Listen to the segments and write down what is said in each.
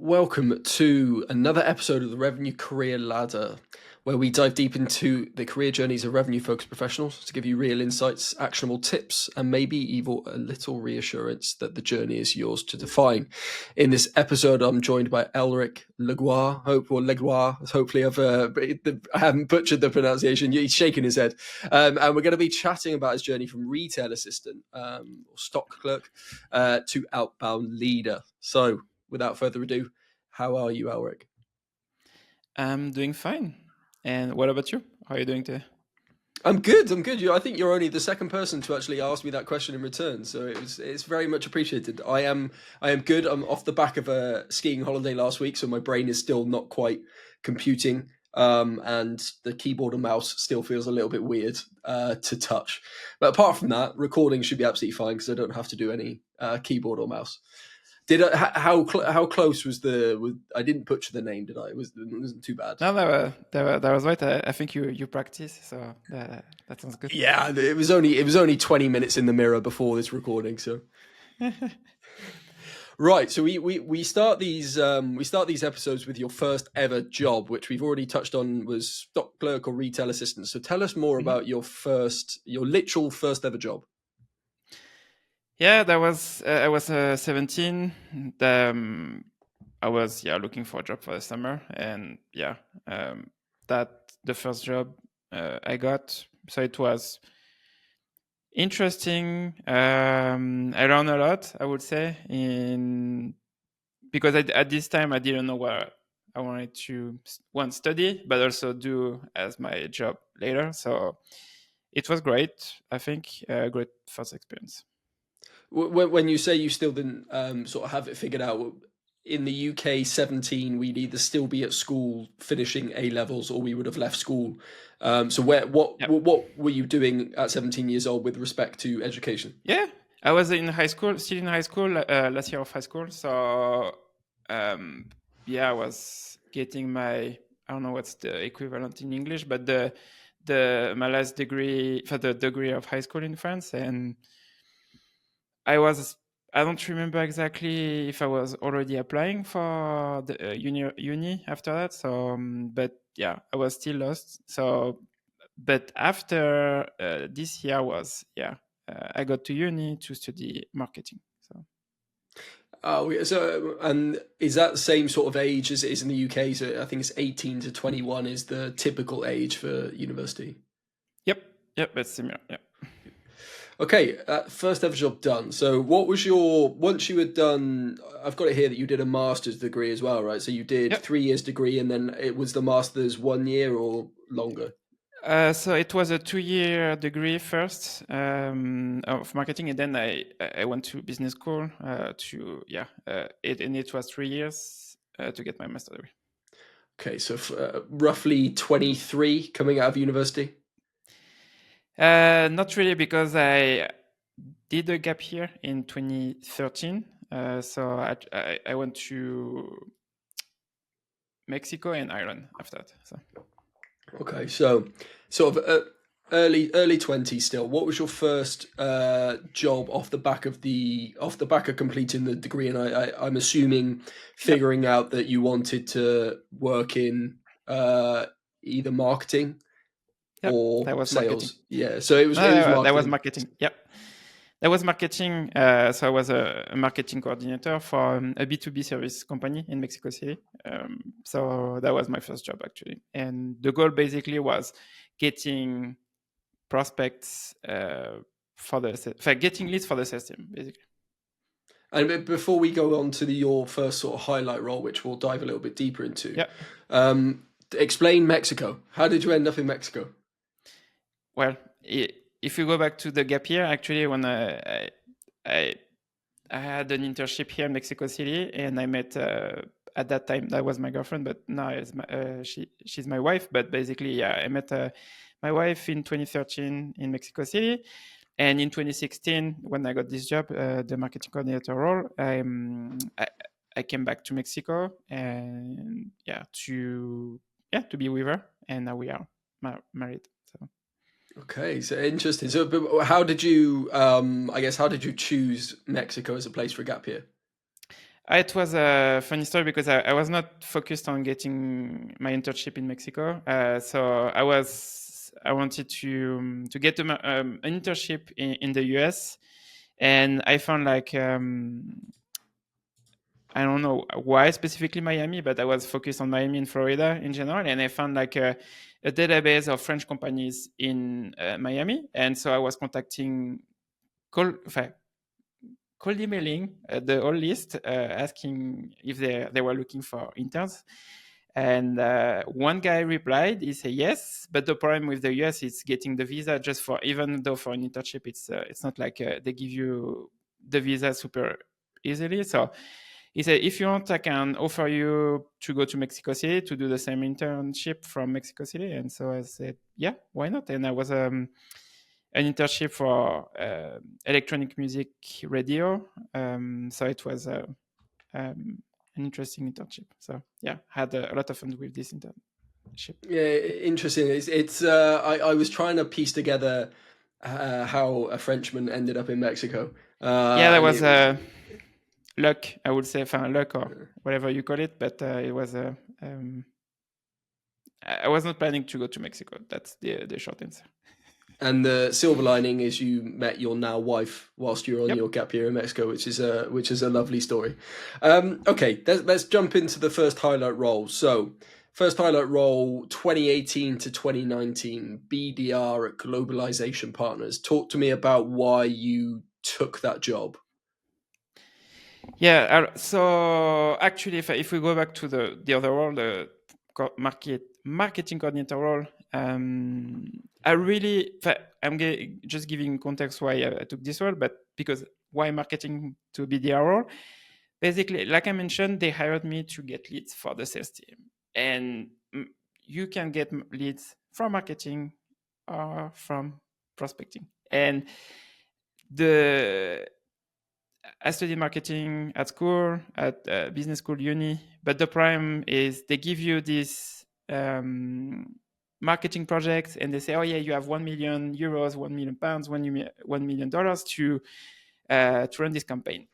Welcome to another episode of the Revenue Career Ladder, where we dive deep into the career journeys of revenue-focused professionals to give you real insights, actionable tips, and maybe even a little reassurance that the journey is yours to define. In this episode, I'm joined by Elric Legloire. Hopefully, I haven't butchered the pronunciation. He's shaking his head, and we're going to be chatting about his journey from retail assistant or stock clerk to outbound leader. So, without further ado, how are you, Elric? I'm doing fine. And what about you? How are you doing today? I'm good. I think you're only the second person to actually ask me that question in return, so it's very much appreciated. I am good. I'm off the back of a skiing holiday last week, so my brain is still not quite computing, and the keyboard and mouse still feels a little bit weird to touch. But apart from that, recording should be absolutely fine because I don't have to do any keyboard or mouse. How close was I didn't butcher the name, did I? It wasn't too bad. No, that was right. I think you practice, so that sounds good. Yeah, it was only 20 minutes in the mirror before this recording, so right. So we start these episodes with your first ever job, which we've already touched on was stock clerk or retail assistant. So tell us more about your literal first ever job. Yeah, that was I was 17. I was looking for a job for the summer, and that the first job I got. So it was interesting. I learned a lot, I would say, because at this time I didn't know what I wanted to study, but also do as my job later. So it was great. I think a great first experience. When you say you still didn't sort of have it figured out, in the UK, 17, we'd either still be at school finishing A levels, or we would have left school. So what were you doing at 17 years old with respect to education? Yeah, I was in high school, still in high school, last year of high school. So I was getting my, I don't know what's the equivalent in English, but my last degree for the degree of high school in France, and I don't remember exactly if I was already applying for the uni after that. So, but yeah, I was still lost. So, but after this year I got to uni to study marketing. So. Oh, so and is that the same sort of age as it is in the UK? So I think it's 18 to 21 is the typical age for university. Yep, that's similar. Yeah. Okay, first ever job done. So what was once you had done, I've got it here that you did a master's degree as well, right? So you did Yep. 3 years degree and then it was the master's 1 year or longer? So it was a 2-year degree first of marketing, and then I went to business school it was 3 years to get my master's degree. Okay, so roughly 23 coming out of university? Not really, because I did a gap year in 2013. So I went to Mexico and Ireland after that. So. Okay, so sort of early 20s still. What was your first job off the back of completing the degree? And I'm assuming figuring out that you wanted to work in either marketing or that was sales. marketing. Yeah, so it was marketing. That was marketing. Yep. That was marketing. So I was a marketing coordinator for a B2B service company in Mexico City. So that was my first job, actually. And the goal basically was getting prospects getting leads for the sales team, basically. And before we go on to your first sort of highlight role, which we'll dive a little bit deeper into, explain Mexico. How did you end up in Mexico? Well, if you go back to the gap year, actually, when I had an internship here in Mexico City, and I met at that time that was my girlfriend, but now she's my wife. But basically, I met my wife in 2013 in Mexico City, and in 2016, when I got this job, the marketing coordinator role, I came back to Mexico and to be with her, and now we are married. So. Okay, so interesting. So, but how did you? How did you choose Mexico as a place for a gap year? It was a funny story because I was not focused on getting my internship in Mexico. So I wanted to get an internship in the US, and I found like I don't know why specifically Miami, but I was focused on Miami and Florida in general, and I found like a database of French companies in Miami, and so I was contacting, enfin, cold emailing the whole list, asking if they were looking for interns. And one guy replied, he said yes, but the problem with the US is getting the visa just for, even though for an internship, it's not like they give you the visa super easily. So he said, if you want, I can offer you to go to Mexico City to do the same internship from Mexico City. And so I said, yeah, why not? And I was an internship for electronic music radio. So it was an interesting internship. So yeah, had a lot of fun with this internship. Yeah, interesting. I was trying to piece together how a Frenchman ended up in Mexico, Yeah, that and was it was luck, I would say, luck or whatever you call it. But it was I was not planning to go to Mexico. That's the short answer. and the silver lining is you met your now wife whilst you're on Yep. your gap year in Mexico, which is a lovely story. Okay, let's jump into the first highlight role. So, first highlight role, 2018 to 2019, BDR at Globalization Partners. Talk to me about why you took that job. Yeah. So actually, if we go back to the other role, the marketing coordinator role, I really, I'm just giving context why I took this role, but because why marketing to BDR role? Basically, like I mentioned, they hired me to get leads for the sales team, and you can get leads from marketing or from prospecting. And I studied marketing at school, at business school, uni. But the problem is they give you these marketing projects, and they say, "Oh yeah, you have €1 million, £1 million, $1 million to run this campaign."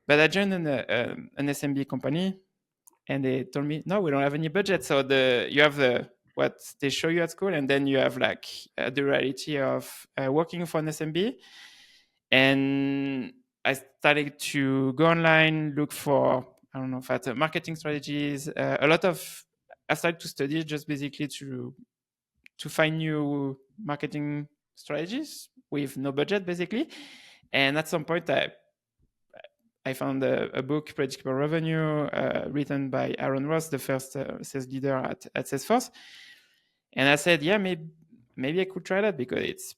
But I joined an SMB company, and they told me, "No, we don't have any budget." So you have what they show you at school, and then you have like the reality of working for an SMB. And I started to go online, look for, I don't know, marketing strategies. I started to study just basically to find new marketing strategies with no budget, basically. And at some point, I found a book, Predictable Revenue, written by Aaron Ross, the first sales leader at Salesforce. And I said, yeah, maybe I could try that, because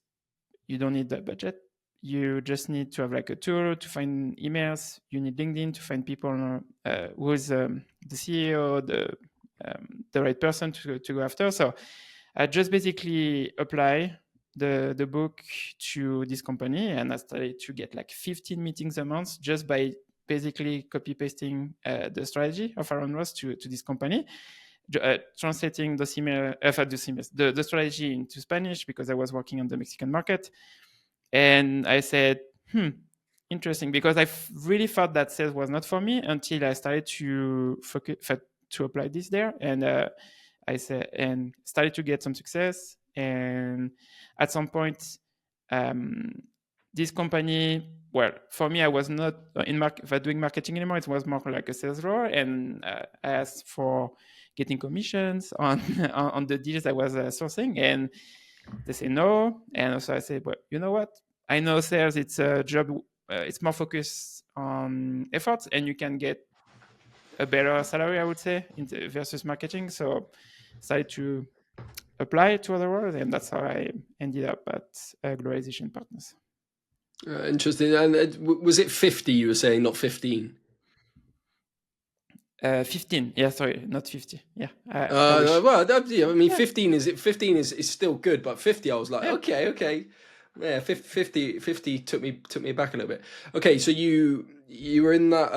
you don't need the budget. You just need to have like a tool to find emails. You need LinkedIn to find people who is the CEO, the right person to go after. So I just basically apply the book to this company, and I started to get like 15 meetings a month just by basically copy pasting the strategy of Aaron Ross to this company. Translating the strategy into Spanish, because I was working on the Mexican market. And I said, interesting, because I really thought that sales was not for me until I started to apply this there. And I said, and started to get some success. And at some point, this company, well, for me, I was not doing marketing anymore. It was more like a sales role. And I asked for getting commissions on on the deals I was sourcing. And they say no. And so I say, well, you know what? I know sales, it's a job, it's more focused on efforts, and you can get a better salary, I would say, versus marketing. So I started to apply to other roles, and that's how I ended up at Globalization Partners. Interesting. And was it 50 you were saying, not 15? 15. Yeah, sorry, not 50. Yeah, I wish. Well, yeah, I mean, Yeah. 15 is still good, but 50, I was like, Yeah. okay. Yeah, 50 took me back a little bit. Okay, so you were in that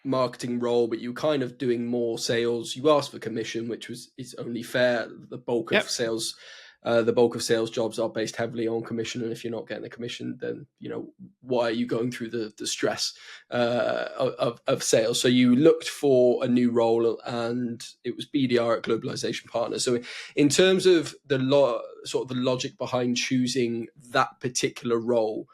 marketing role, but you were kind of doing more sales. You asked for commission, which is only fair. The bulk of Yep. sales the bulk of sales jobs are based heavily on commission, and if you're not getting a commission, then why are you going through the stress of sales? So you looked for a new role, and it was BDR at Globalization Partners. So in terms of the logic behind choosing that particular role,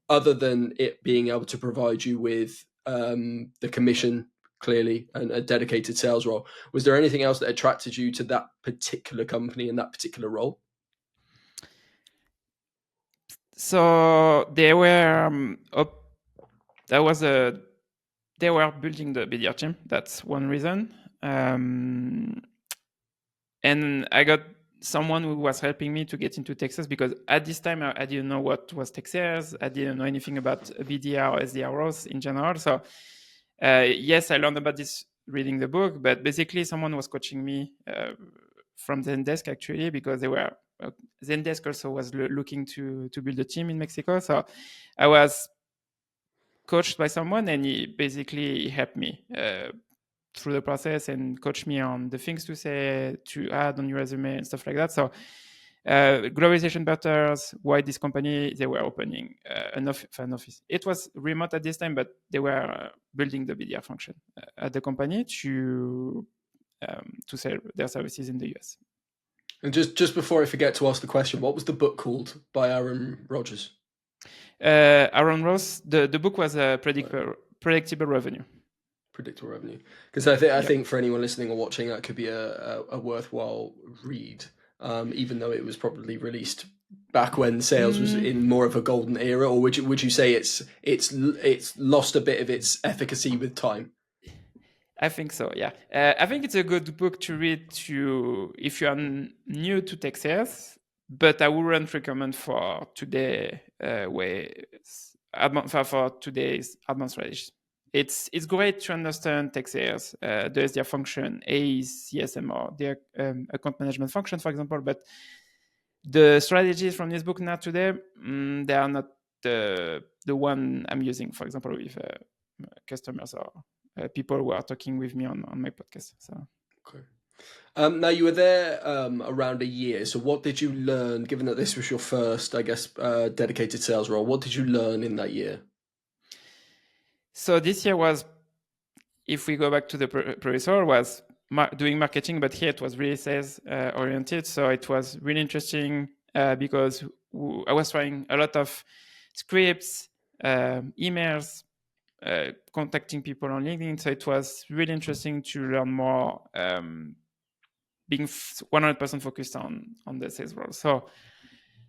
other than it being able to provide you with the commission clearly and a dedicated sales role, was there anything else that attracted you to that particular company and that particular role? So they were they were building the BDR team. That's one reason. And I got someone who was helping me to get into Texas, because at this time I didn't know what was Texas. I didn't know anything about BDR or SDR roles in general. So yes, I learned about this reading the book, but basically someone was coaching me from Zendesk, actually, because they were Zendesk also was looking to build a team in Mexico. So I was coached by someone, and he basically helped me through the process and coached me on the things to say, to add on your resume and stuff like that. So Globalization Partners, why this company, they were opening an office. It was remote at this time, but they were building the BDR function at the company to sell their services in the US. And just before I forget to ask the question, what was the book called by Aaron Rodgers? Aaron Ross, the book was Predictable Revenue. Predictable Revenue. Because I think for anyone listening or watching, that could be a worthwhile read, even though it was probably released back when sales was in more of a golden era. Or would you say it's lost a bit of its efficacy with time? I think so, yeah. I think it's a good book to read if you are new to tech sales, but I wouldn't recommend for today for today's advanced strategies. It's great to understand tech sales, the SDR function, ACE, CSM, the account management function, for example, but the strategies from this book now today, they are not the one I'm using, for example, with customers or people who are talking with me on my podcast. So, okay. Now you were there around a year. So what did you learn? Given that this was your first, I guess, dedicated sales role, what did you learn in that year? So this year was, if we go back to the previous role, was doing marketing, but here it was really sales oriented. So it was really interesting because I was trying a lot of scripts, emails, contacting people on LinkedIn. So it was really interesting to learn more, being 100% focused on the sales role. So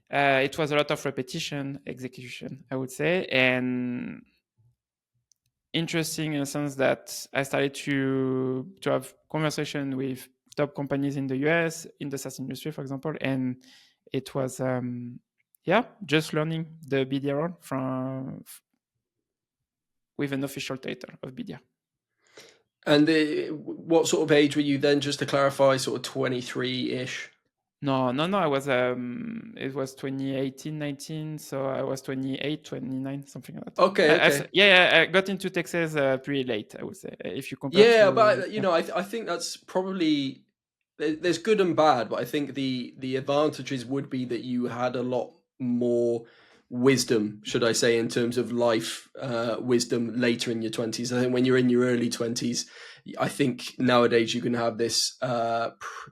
it was a lot of repetition, execution, I would say, and interesting in the sense that I started to have conversation with top companies in the US, in the SaaS industry, for example, and it was just learning the BDR with an official title of BDR. And what sort of age were you then, just to clarify, sort of 23-ish? No, I was, it was 2018, 19, so I was 28, 29, something like that. Okay. I got into Texas pretty late, I would say, if you compare to... But I think that's probably, there's good and bad, but I think the advantages would be that you had a lot more wisdom, should I say, in terms of life wisdom later in your 20s. I think when you're in your early 20s, I think nowadays you can have this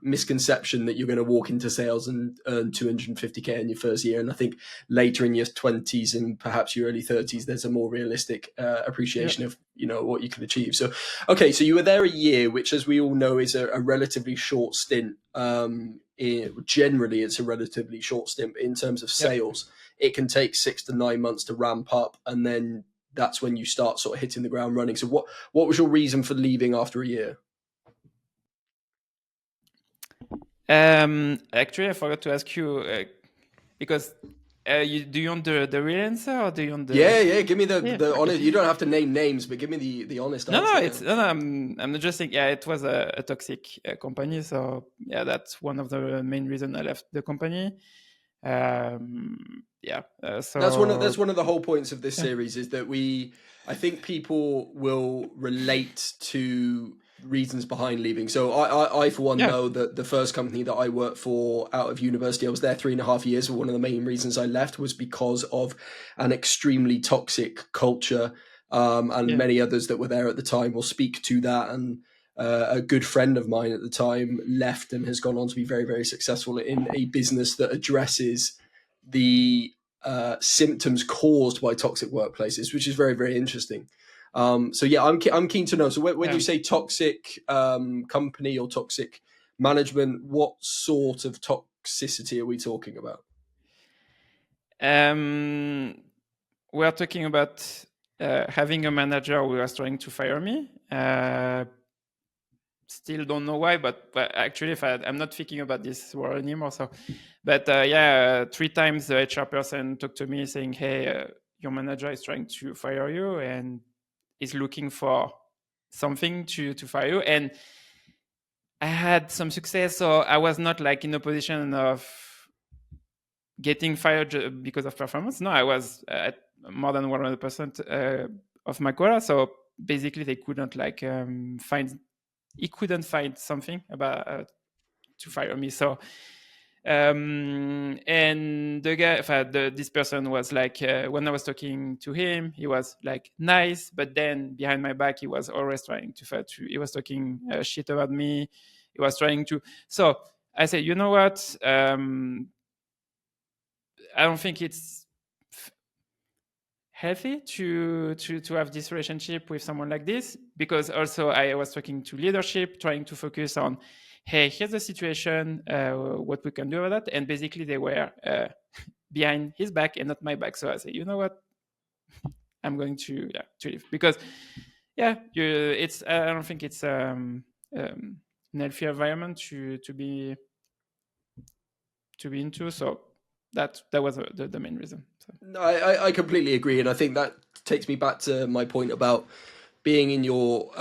misconception that you're going to walk into sales and earn 250k in your first year. And I think later in your 20s and perhaps your early 30s, there's a more realistic appreciation of what you can achieve. So, okay, so you were there a year, which, as we all know, is a relatively short stint. Generally, it's a relatively short stint in terms of sales. It can take 6 to 9 months to ramp up, and then that's when you start sort of hitting the ground running. So what was your reason for leaving after a year? Actually, I forgot to ask you, because do you want the real answer, or do you want the... Yeah, give me the honest. You don't have to name names, but give me the honest answer. I'm not just saying, it was a toxic company. So that's one of the main reasons I left the company. So that's one of the whole points of this series, is that I think people will relate to reasons behind leaving. So I for one, Yeah. know that the first company that I worked for out of university, I was there 3.5 years. But one of the main reasons I left was because of an extremely toxic culture, and Yeah. many others that were there at the time will speak to that. And a good friend of mine at the time left and has gone on to be very, very successful in a business that addresses the symptoms caused by toxic workplaces, which is very, very interesting. So yeah, I'm keen to know. So when you Yeah. say toxic company or toxic management, what sort of toxicity are we talking about? We are talking about having a manager who was trying to fire me. Still don't know why, but actually, if I'm not thinking about this word anymore. So, but yeah, 3 times the HR person talked to me saying, "Hey, your manager is trying to fire you and is looking for something to fire you." And I had some success, so I was not like in a position of getting fired because of performance. No, I was at more than 100% of my quota. So basically, they couldn't like find. He couldn't find something about to fire me. So and the guy, this person was like, when I was talking to him, he was like nice, but then behind my back, he was always trying to fight. He was talking shit about me. He was trying to. So I said, you know what? I don't think it's healthy to have this relationship with someone like this, because also I was talking to leadership, trying to focus on, hey, here's the situation, what we can do about that, and basically they were behind his back and not my back. So I said, you know what, I'm going to leave, because it's I don't think it's an healthy environment to be into. So that was the main reason. So. No, I completely agree, and I think that takes me back to my point about being in your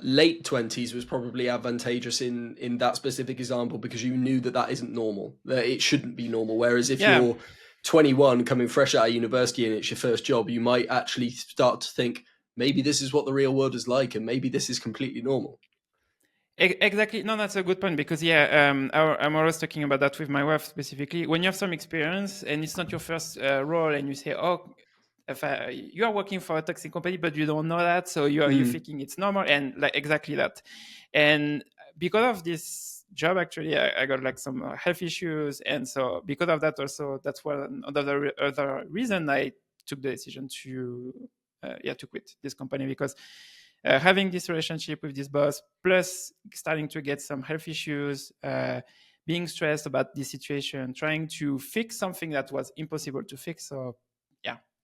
late 20s was probably advantageous in that specific example, because you knew that that isn't normal, that it shouldn't be normal. Whereas if Yeah. you're 21 coming fresh out of university and it's your first job, you might actually start to think maybe this is what the real world is like, and maybe this is completely normal. Exactly. No, that's a good point, because I'm always talking about that with my wife specifically. When you have some experience and it's not your first role, and you say, "Oh, if you are working for a toxic company," but you don't know that, so you're thinking it's normal, and like exactly that. And because of this job, actually, I got like some health issues, and so because of that, also that's one other reason I took the decision to quit this company, because having this relationship with this boss, plus starting to get some health issues, being stressed about this situation, trying to fix something that was impossible to fix. So,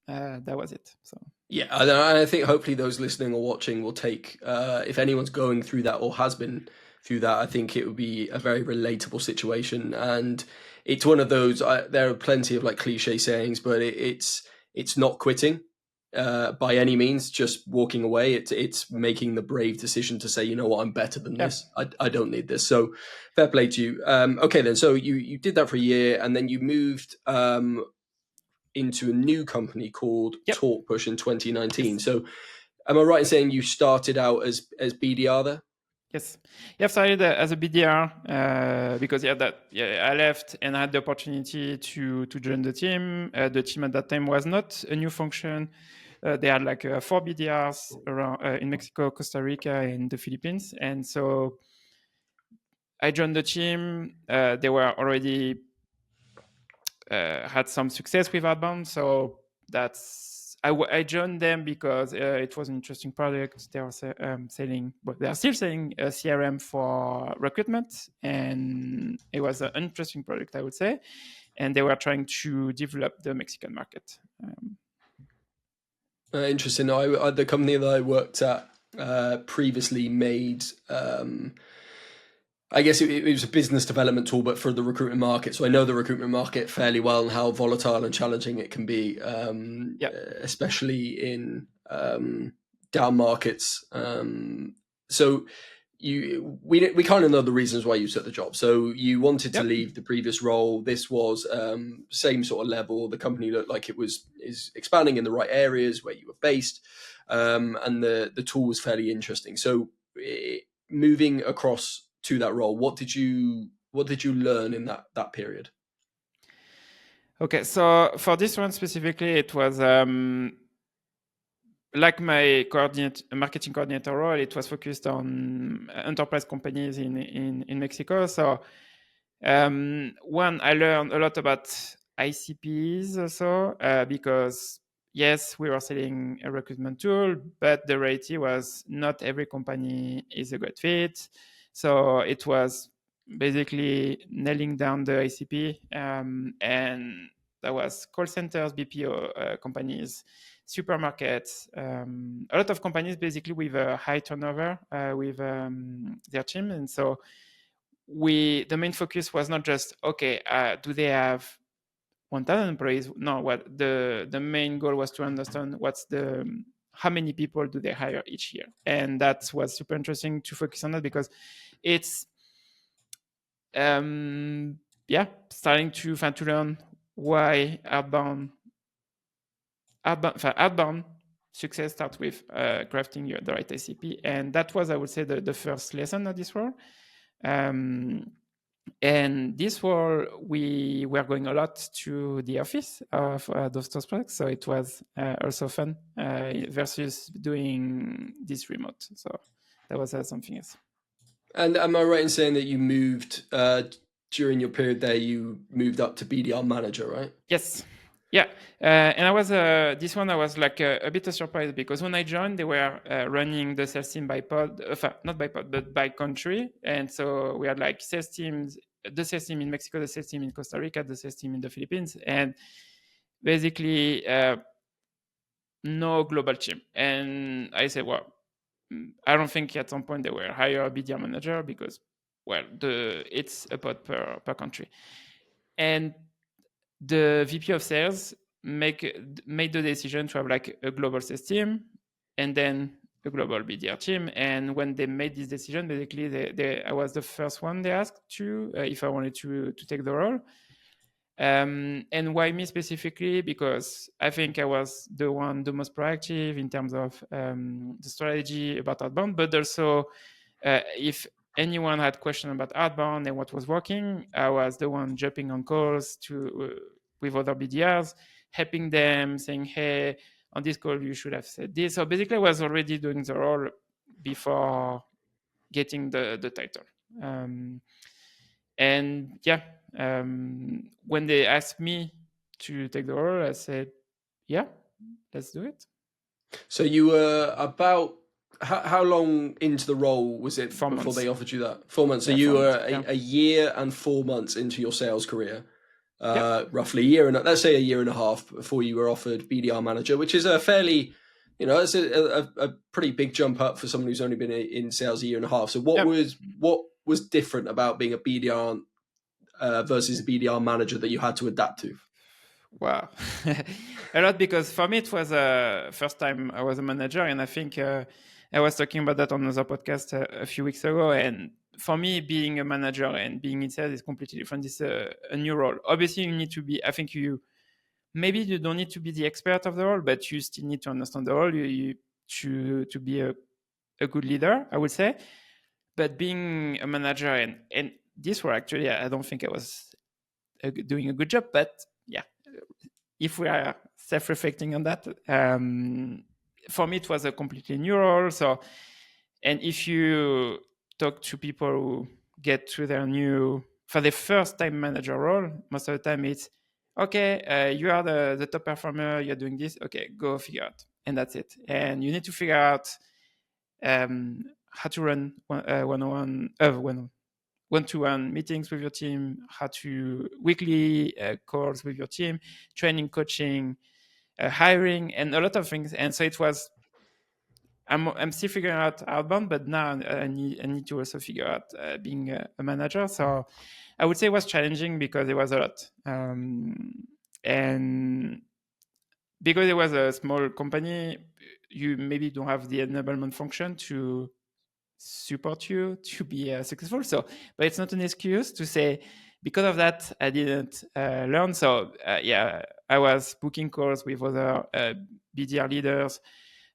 that was it. So. Yeah, and I think hopefully those listening or watching will take, if anyone's going through that or has been through that, I think it would be a very relatable situation. And it's one of those, there are plenty of like cliche sayings, but it's not quitting by any means, just walking away. It's making the brave decision to say, you know what, I'm better than Yeah. this. I don't need this. So fair play to you. Okay, then. So you did that for a year, and then you moved into a new company called Yep. TalkPush in 2019. Yes. So, am I right in saying you started out as BDR there? Yes. Yeah, started as a BDR because I left and I had the opportunity to join the team. The team at that time was not a new function. They had like 4 BDRs around in Mexico, Costa Rica, and the Philippines, and so I joined the team. They were already had some success with outbound, so I joined them because it was an interesting product. They were selling, but they are still selling a CRM for recruitment, and it was an interesting product, I would say. And they were trying to develop the Mexican market. Interesting. The company that I worked at previously made. I guess it was a business development tool, but for the recruitment market. So I know the recruitment market fairly well and how volatile and challenging it can be, Yeah, especially in down markets. So we kind of know the reasons why you took the job. So you wanted to yep, leave the previous role. This was same sort of level. The company looked like it is expanding in the right areas where you were based, and the tool was fairly interesting. So moving across to that role, what did you learn in that period? Okay, so for this one specifically, it was like my marketing coordinator role. It was focused on enterprise companies in Mexico. So one, I learned a lot about ICPs also because yes, we were selling a recruitment tool, but the reality was not every company is a great fit. So it was basically nailing down the ICP, and that was call centers, BPO companies, supermarkets, a lot of companies basically with a high turnover with their team. And so the main focus was not just, okay, do they have 1,000 employees? No, what the main goal was to understand how many people do they hire each year. And that was super interesting to focus on that because it's starting to learn why outbound success starts with crafting the right ICP. And that was, I would say, the first lesson of this role. And this role, we were going a lot to the office of those products. So it was also fun versus doing this remote. So that was something else. And am I right in saying that you moved during your period there? You moved up to BDR manager, right? Yes. Yeah. And I was this one. I was like a bit surprised because when I joined, they were running the sales team by pod, not by pod, but by country. And so we had like sales teams, the sales team in Mexico, the sales team in Costa Rica, the sales team in the Philippines, and basically no global team. And I said, well, I don't think at some point they will hire a BDR manager because, well, it's a pod per country. And the VP of sales made the decision to have like a global sales team and then a global BDR team. And when they made this decision, basically, I was the first one they asked to if I wanted to take the role. And why me specifically? Because I think I was the most proactive in terms of the strategy about outbound, but also if anyone had questions about outbound and what was working, I was the one jumping on calls with other BDRs, helping them, saying, hey, on this call, you should have said this. So basically, I was already doing the role before getting the title. And yeah, when they asked me to take the role, I said, yeah, let's do it. So you were about how long into the role was it 4 before months. they offered you that? 4 months. So Yeah, you 4 were months. a year and 4 months into your sales career, Yep. roughly a year and let's say a year and a half before you were offered BDR manager, which is a fairly, it's a pretty big jump up for someone who's only been in sales a year and a half. So what was different about being a BDR versus a BDR manager that you had to adapt to? Wow. A lot, because for me it was first time I was a manager, and I think I was talking about that on another podcast a few weeks ago. And for me, being a manager and being in sales is completely different. It's a new role. Obviously, you need to be. I think maybe you don't need to be the expert of the role, but you still need to understand the role. You to be a good leader, I would say. But being a manager and this role, actually, I don't think I was doing a good job. But yeah, if we are self-reflecting on that, for me it was a completely new role. So, and if you talk to people who get to their for the first time manager role, most of the time it's okay, you are the top performer, you're doing this, okay, go figure out, and that's it. And you need to figure out how to run one-to-one meetings with your team, how to weekly calls with your team, training, coaching, hiring, and a lot of things. And so it was. I'm still figuring out outbound, but now I need to also figure out being a manager. So I would say it was challenging because it was a lot, and because it was a small company, you maybe don't have the enablement function to support you to be successful. So, but it's not an excuse to say because of that I didn't learn. So yeah, I was booking calls with other BDR leaders.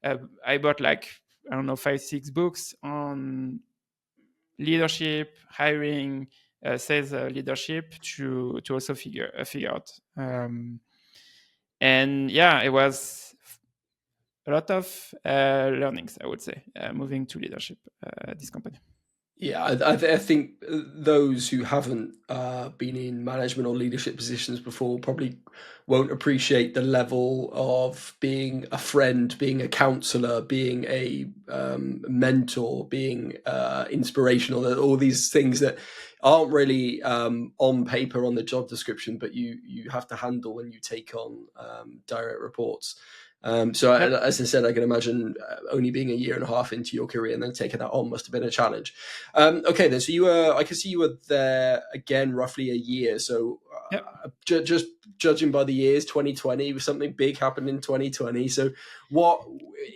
I bought like, I don't know, 5-6 books on leadership, hiring, sales leadership to also figure out. And yeah, it was a lot of learnings, I would say, moving to leadership at this company. Yeah, I think those who haven't been in management or leadership positions before probably won't appreciate the level of being a friend, being a counselor, being a mentor, being inspirational. All these things that aren't really on paper on the job description, but you have to handle when you take on direct reports. So Yep. as I said, I can imagine only being a year and a half into your career and then taking that on must have been a challenge. Okay, then. So I can see you were there again, roughly a year. So Yep. just judging by the years, 2020 was something big happened in 2020. So what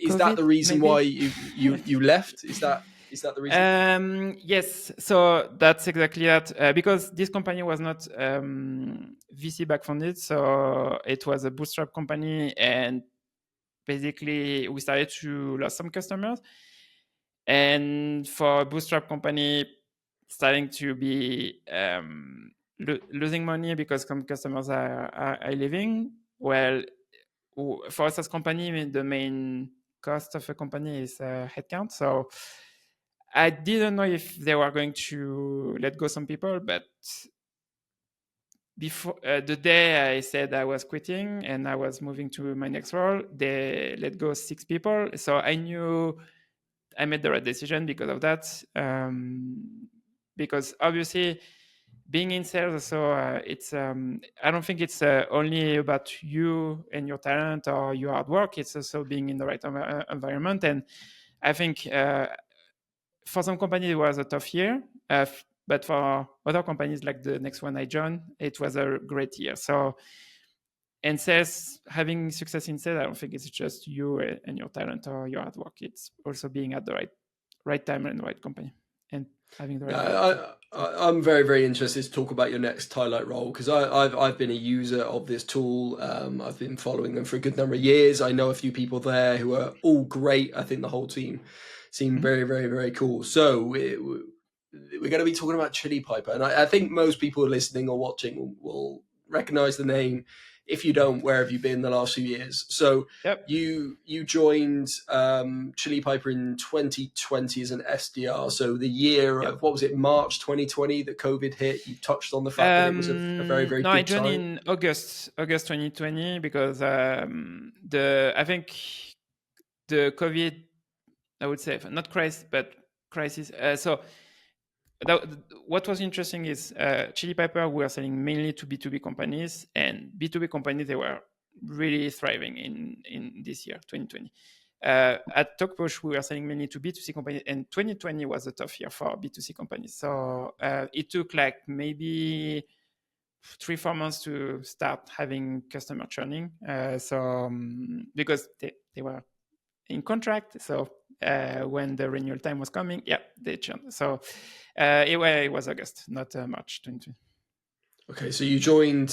is that COVID, the reason maybe? why you left? Is that the reason? Yes, so that's exactly that. Because this company was not VC back funded, so it was a bootstrap company, and basically we started to lose some customers. And for a bootstrap company, starting to be losing money because some customers are leaving. Well, for us as company, the main cost of a company is headcount. So I didn't know if they were going to let go some people, but before the day I said I was quitting and I was moving to my next role, they let go 6 people. So I knew I made the right decision because of that. Because obviously, being in sales, so it's I don't think it's only about you and your talent or your hard work. It's also being in the right environment. And I think for some companies it was a tough year, but for other companies like the next one I joined, it was a great year. So, and sales, having success in sales, I don't think it's just you and your talent or your hard work. It's also being at the right time and the right company and having the right values. I'm very, very interested to talk about your next highlight role because I've been a user of this tool. I've been following them for a good number of years. I know a few people there who are all great. I think the whole team seem very, very, very cool. So we're going to be talking about Chili Piper, and I think most people listening or watching will recognize the name. If you don't, where have you been the last few years? So Yep. you joined Chili Piper in 2020 as an SDR. So the year Yep. of, what was it, March 2020 that COVID hit. You touched on the fact that it was a very, very No, I good joined time. in August 2020 because I think the COVID, I would say not crisis, but crisis. So what was interesting is Chili Piper, we are selling mainly to B2B companies, and B2B companies, they were really thriving in this year, 2020. At TalkPush, we were selling mainly to B2C companies, and 2020 was a tough year for B2C companies. So it took like maybe 3-4 months to start having customer churning. Because they were in contract. So when the renewal time was coming, yeah, they churned. So it was August, not March 2020. Okay, so you joined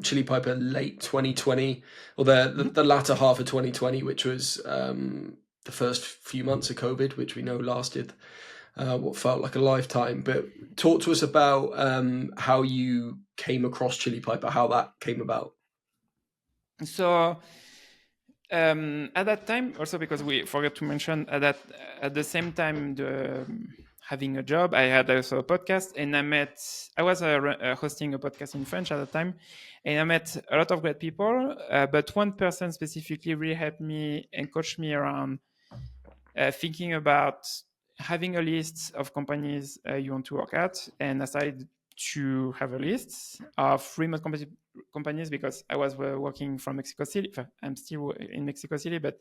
Chili Piper late 2020, or the latter half of 2020, which was the first few months of COVID, which we know lasted what felt like a lifetime. But talk to us about how you came across Chili Piper, how that came about. So at that time, also because we forgot to mention at the same time having a job, I had also a podcast, and I was hosting a podcast in French at the time, and I met a lot of great people, but one person specifically really helped me and coached me around thinking about having a list of companies you want to work at, and I started to have a list of remote companies because I was working from Mexico City. I'm still in Mexico City, but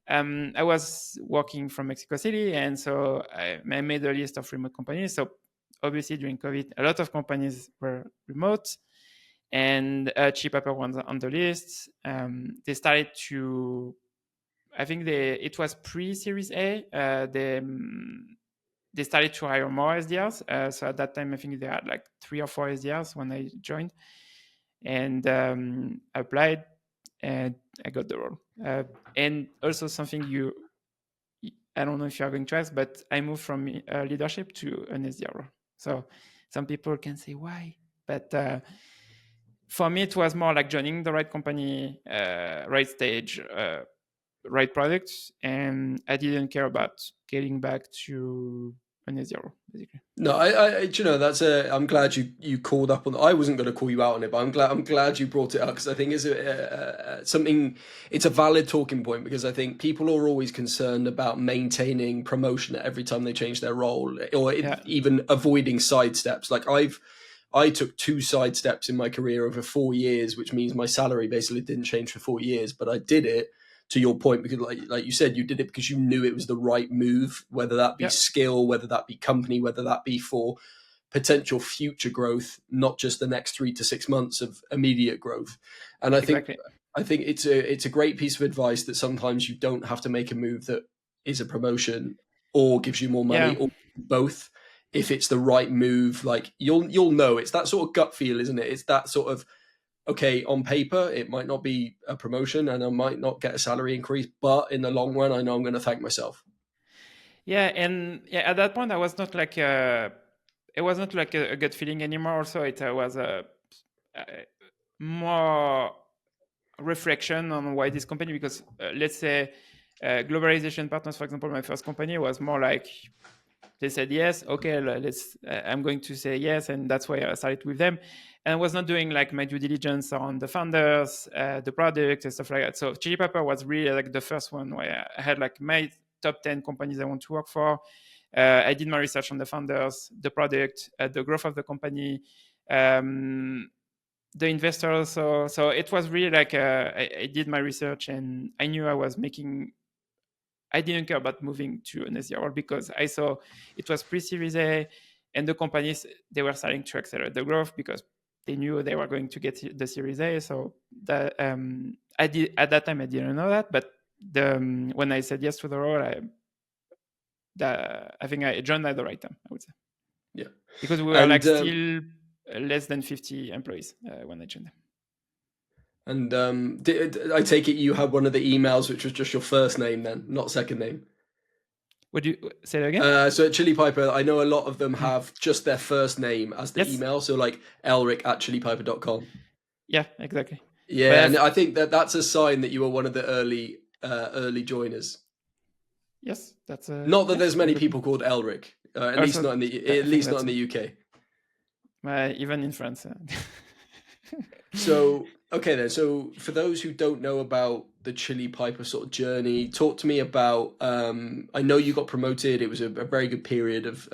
I was working from Mexico City, and so I made a list of remote companies. So obviously during COVID, a lot of companies were remote, and Chili Piper was on the list. They started to, I think it was pre-Series A. They started to hire more SDRs. So at that time, I think they had like 3 or 4 SDRs when I joined, and I applied, and I got the role. And also something I don't know if you're going to ask, but I moved from leadership to an SDR. So some people can say why, but for me, it was more like joining the right company, right stage, right products, and I didn't care about getting back to an SDR, basically. No, you know, I'm glad you called up on. I wasn't going to call you out on it, but I'm glad you brought it up because I think it's something. It's a valid talking point because I think people are always concerned about maintaining promotion every time they change their role, or even avoiding side steps. Like I took 2 side steps in my career over 4 years, which means my salary basically didn't change for 4 years, but I did it. To your point, because like you said, you did it because you knew it was the right move, whether that be skill, whether that be company, whether that be for potential future growth, not just the next 3 to 6 months of immediate growth. And I think it's a great piece of advice that sometimes you don't have to make a move that is a promotion or gives you more money or both. If it's the right move, like you'll know. It's that sort of gut feel, isn't it? It's that sort of, okay, on paper, it might not be a promotion and I might not get a salary increase, but in the long run, I know I'm going to thank myself. Yeah, and at that point, I was not like it was not like a gut feeling anymore. Also, it was a more reflection on why this company. Because let's say Globalization Partners, for example, my first company was more like they said yes, okay, let's. I'm going to say yes, and that's why I started with them. And I was not doing like my due diligence on the founders, the product, and stuff like that. So Chili Pepper was really like the first one where I had like my top 10 companies I want to work for. I did my research on the founders, the product, the growth of the company, the investors. So it was really like I did my research and I knew I didn't care about moving to an SDR because I saw it was pre-Series A and the companies, they were starting to accelerate the growth because they knew they were going to get the Series A. So that I did at that time I didn't know that, but when I said yes to the role, I think I joined at the right time, I would say. Yeah, because we were like still less than 50 employees when I joined them. And I take it you had one of the emails which was just your first name then, not second name. Would you say that again? So at Chili Piper, I know a lot of them have just their first name as the email. So like elric@chilipiper.com. Yeah, exactly. Yeah, and I think that's a sign that you were one of the early joiners. Yes, that's not that there's many people called Elric, at least not in the UK. Even in France. So okay then. So for those who don't know about the Chili Piper sort of journey, talk to me about. I know you got promoted. It was a very good period of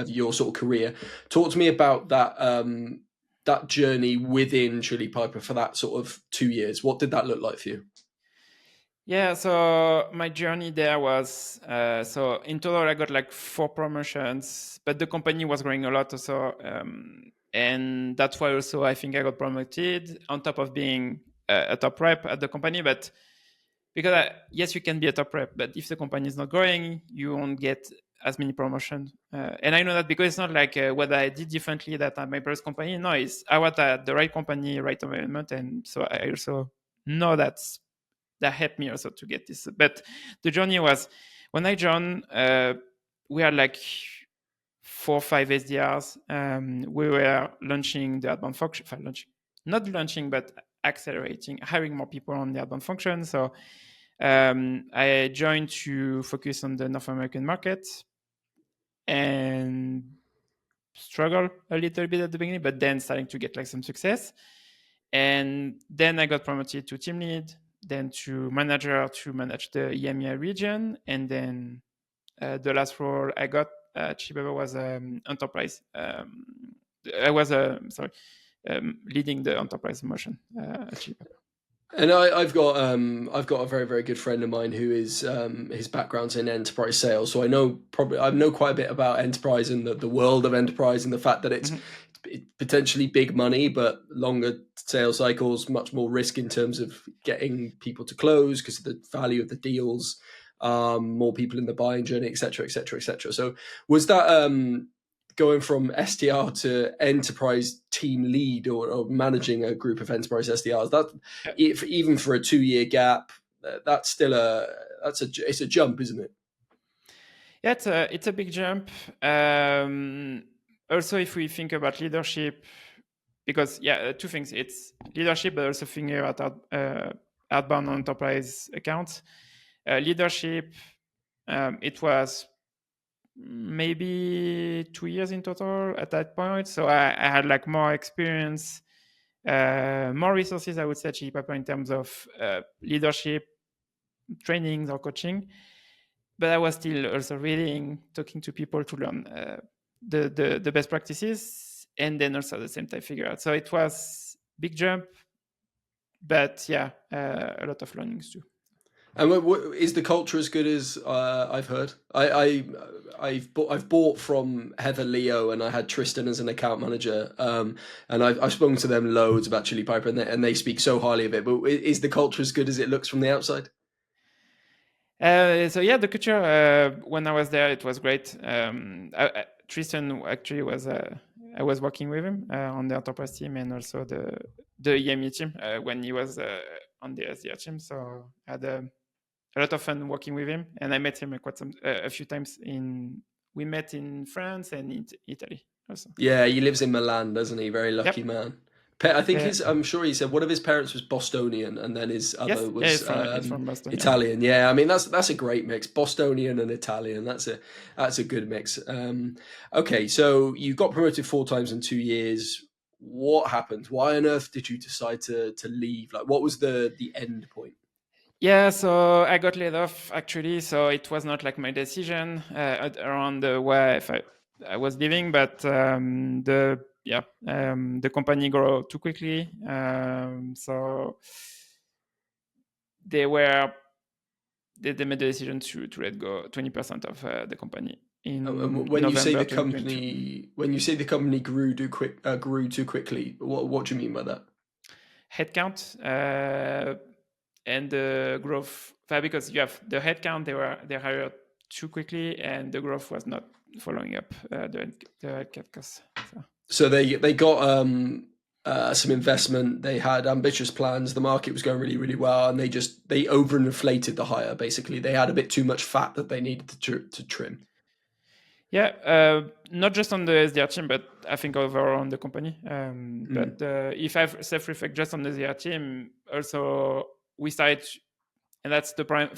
your sort of career. Talk to me about that journey within Chili Piper for that sort of 2 years. What did that look like for you? Yeah, so my journey there was so in total I got like 4 promotions, but the company was growing a lot also, and that's why also I think I got promoted on top of being a top rep at the company. But because yes, you can be a top rep, but if the company is not growing, you won't get as many promotions. And I know that because it's not like what I did differently that at my previous company. No, it's I was at the right company, right environment, and so I also know that helped me also to get this. But the journey was when I joined, we had like 4 or 5 SDRs. We were launching the outbound function, not launching, but accelerating, hiring more people on the outbound function. So I joined to focus on the North American market and struggle a little bit at the beginning, but then starting to get like some success. And then I got promoted to team lead, then to manager to manage the EMEA region. And then the last role I got at Chili Pepper was enterprise. I was leading the enterprise motion at Chili Pepper. And I've got a very, very good friend of mine who is his background's in enterprise sales, so I know quite a bit about enterprise and the world of enterprise and the fact that it's potentially big money but longer sales cycles, much more risk in terms of getting people to close because of the value of the deals, more people in the buying journey, etc., etc., etc. So was that going from SDR to enterprise team lead or managing a group of enterprise SDRs, that even for a 2-year gap, that's still it's a jump, isn't it? Yeah, it's a big jump. Also, if we think about leadership, because two things: it's leadership, but also thinking about outbound enterprise accounts. Leadership, it was maybe 2 years in total at that point. So I had like more experience, more resources, I would say, at Chili Pepper in terms of leadership trainings or coaching. But I was still also reading, talking to people to learn the best practices, and then also at the same time figure out. So it was big jump, but a lot of learnings too. And is the culture as good as I've heard? I've bought from Heather Leo, and I had Tristan as an account manager, and I've spoken to them loads about Chili Piper, and they speak so highly of it. But is the culture as good as it looks from the outside? The culture when I was there, it was great. Tristan actually was I was working with him on the enterprise team and also the EME team when he was on the SDR team. So I had a lot of fun working with him, and I met him a few times. We met in France and in Italy also. Yeah, he lives in Milan, doesn't he? Very lucky man. I think I'm sure he said one of his parents was Bostonian, and then his other was it's from Boston, Italian. Yeah, I mean that's a great mix, Bostonian and Italian. That's a good mix. Okay, so you got promoted 4 times in 2 years. What happened? Why on earth did you decide to leave? Like, what was the end point? Yeah, so I got laid off actually. So it was not like my decision around where I was leaving, but the company grew too quickly. So they made the decision to let go 20% of the company in when you say November the company, grew too quickly, what do you mean by that? Headcount and the growth, because you have the headcount, they hired too quickly, and the growth was not following up the headcount costs. So they got some investment. They had ambitious plans. The market was going really, really well, and they overinflated the hire. Basically, they had a bit too much fat that they needed to trim. Yeah, not just on the SDR team, but I think overall on the company. But if I self-reflect just on the SDR team, also we started, and that's the prime.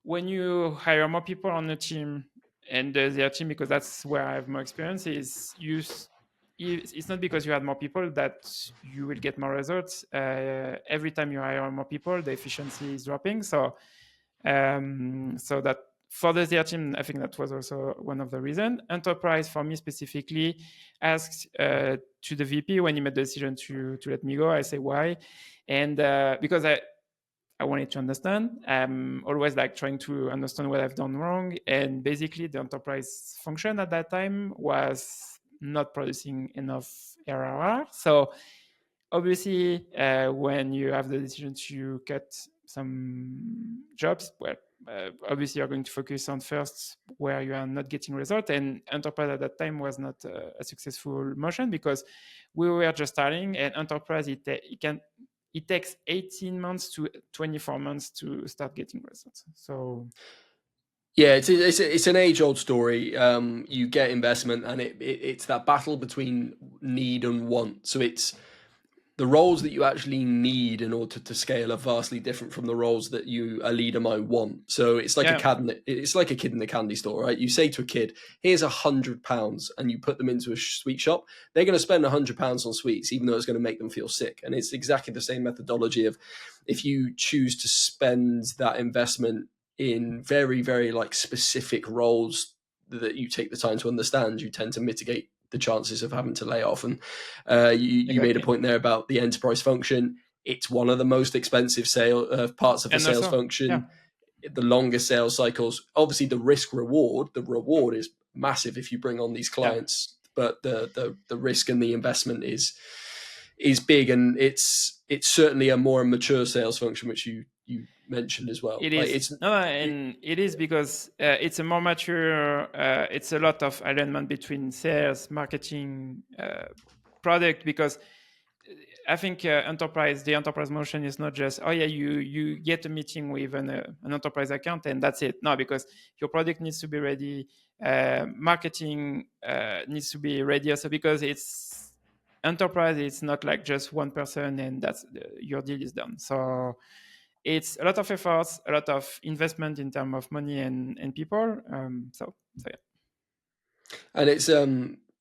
When you hire more people on the team and the SDR team, because that's where I have more experience, it's not because you had more people that you will get more results. Every time you hire more people, the efficiency is dropping. So that for the SDR team, I think that was also one of the reasons. Enterprise, for me specifically, asked to the VP when he made the decision to let me go. I say why, and because I wanted to understand. I'm always like trying to understand what I've done wrong, and basically the enterprise function at that time was not producing enough ARR. So obviously, when you have the decision to cut some jobs, obviously you're going to focus on first where you are not getting results. And enterprise at that time was not a successful motion because we were just starting. And enterprise, it takes 18 months to 24 months to start getting results. So yeah, it's an age-old story. You get investment, and it's that battle between need and want. So it's the roles that you actually need in order to scale are vastly different from the roles that a leader might want. So it's like it's like a kid in the candy store, right? You say to a kid, "Here's £100," and you put them into a sweet shop. They're going to spend £100 on sweets, even though it's going to make them feel sick. And it's exactly the same methodology of if you choose to spend that investment in very, very like specific roles that you take the time to understand, you tend to mitigate the chances of having to lay off. And you made a point there about the enterprise function. It's one of the most expensive parts of the sales function. The longest sales cycles. Obviously, the reward is massive if you bring on these clients, but the risk and the investment is big, and it's certainly a more mature sales function, which you mentioned as well. It is. It is because it's a more mature, it's a lot of alignment between sales, marketing, product, because I think the enterprise motion is not just, oh yeah, you get a meeting with an enterprise account and that's it. No, because your product needs to be ready, marketing needs to be ready also, because it's enterprise. It's not like just one person and that's your deal is done. So it's a lot of efforts, a lot of investment in terms of money and people. So yeah. And it's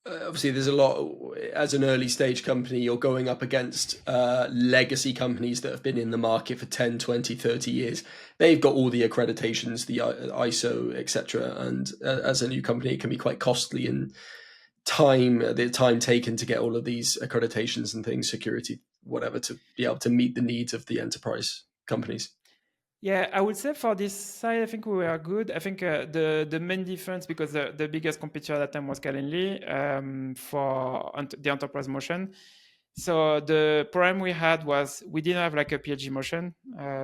obviously there's a lot, as an early stage company, you're going up against legacy companies that have been in the market for 10, 20, 30 years. They've got all the accreditations, the ISO, etc. And as a new company, it can be quite costly in the time taken to get all of these accreditations and things, security, whatever, to be able to meet the needs of the enterprise companies. Yeah, I would say for this side, I think we were good. I think the main difference, because the biggest competitor at that time was Calendly for the enterprise motion. So the problem we had was we didn't have like a PLG motion,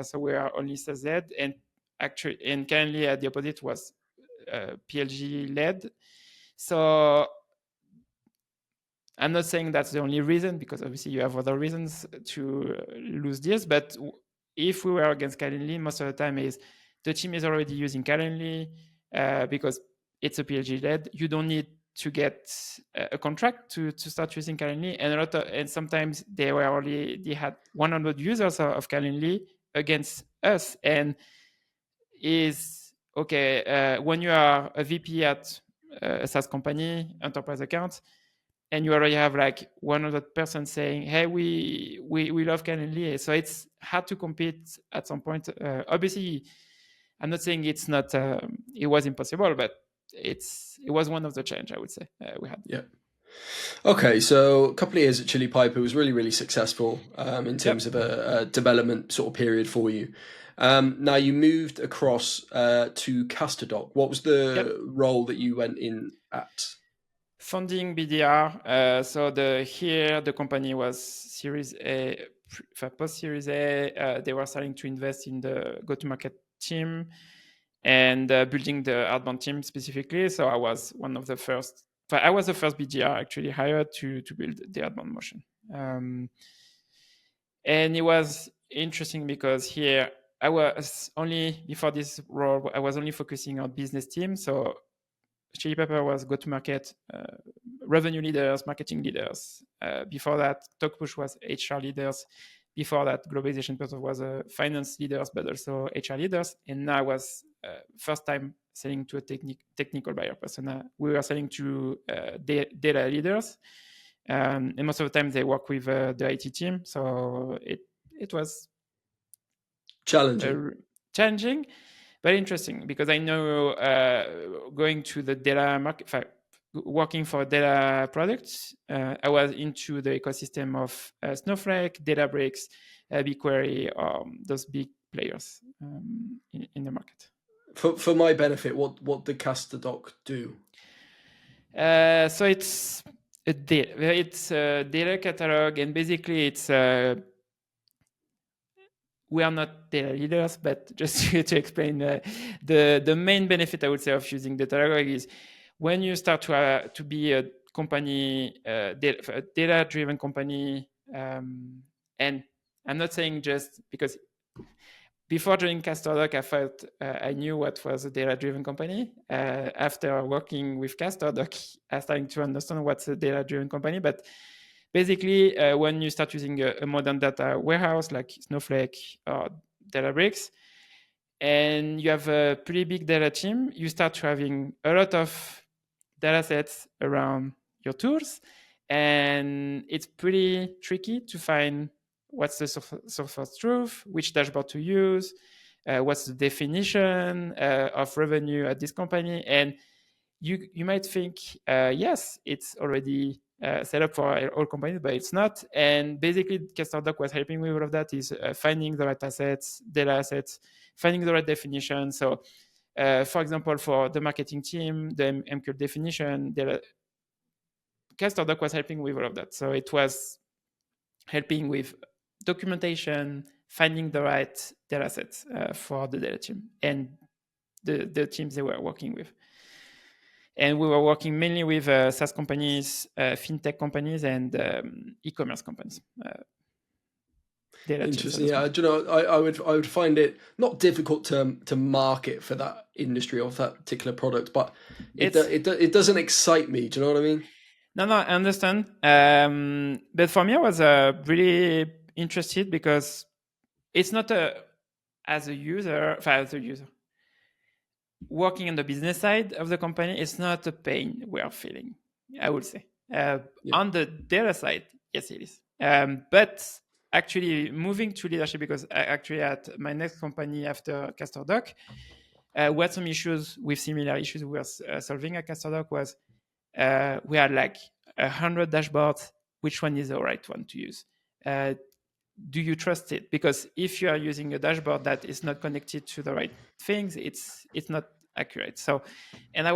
so we are only SaaS led, and actually, and Calendly at the opposite was PLG led. So I'm not saying that's the only reason, because obviously you have other reasons to lose deals. But if we were against Calendly, most of the time is the team is already using Calendly because it's a PLG led. You don't need to get a contract to start using Calendly, and sometimes they had 100 users of Calendly against us, and is okay when you are a VP at a SaaS company, enterprise account, and you already have like 100% saying, hey, we love Calendly. So it's hard to compete at some point. Obviously, I'm not saying it's not, it was impossible, but it was one of the challenge, I would say, we had. Yeah. Okay, so a couple of years at Chili Piper was really, really successful in terms of a development sort of period for you. Now you moved across to CasterDoc. What was the role that you went in at? Funding BDR. So the company was Series A, post Series A. They were starting to invest in the go-to-market team and building the outbound team specifically. So I was one of the first. I was the first BDR actually hired to build the outbound motion. And it was interesting because here I was only, before this role, I was only focusing on business team. So Chili Pepper was go-to-market, revenue leaders, marketing leaders. Before that, TalkPush was HR leaders. Before that, Globalization Partners was finance leaders, but also HR leaders. And now I was first time selling to a technical buyer persona. We were selling to data leaders. And most of the time they work with the IT team. So it was challenging, very interesting, because I know going to the data market, working for data products, I was into the ecosystem of Snowflake, Databricks, BigQuery, those big players in the market. For my benefit, what did CasterDoc do? So it's a data catalog, and basically it's we are not data leaders, but just to explain, the main benefit I would say of using data catalog is when you start to be a company, a data-driven company, and I'm not saying just because before joining CasterDoc, I felt I knew what was a data-driven company. After working with CasterDoc, I started to understand what's a data-driven company. But basically, when you start using a modern data warehouse like Snowflake or Databricks, and you have a pretty big data team, you start having a lot of data sets around your tools, and it's pretty tricky to find what's the source of truth, which dashboard to use, what's the definition of revenue at this company. And you might think, yes, it's already set up for all companies, but it's not. And basically, CasterDoc was helping with all of that, is finding the right assets, data assets, finding the right definition. So, for example, for the marketing team, the MQL definition, CasterDoc was helping with all of that. So it was helping with documentation, finding the right data sets for the data team and the teams they were working with. And we were working mainly with SaaS companies, fintech companies, and e-commerce companies. data teams. Interesting. Yeah, do you know, I would find it not difficult to market for that industry or for that particular product, but it doesn't excite me. Do you know what I mean? No, I understand. But for me, I was really interested because it's not as a user, working on the business side of the company, it's not a pain we are feeling, I would say. On the data side, yes, it is. But actually moving to leadership, because I actually at my next company after CasterDoc, we had some issues with similar issues we were solving at CasterDoc was we had like 100 dashboards. Which one is the right one to use? Do you trust it? Because if you are using a dashboard that is not connected to the right things, it's not accurate. So, and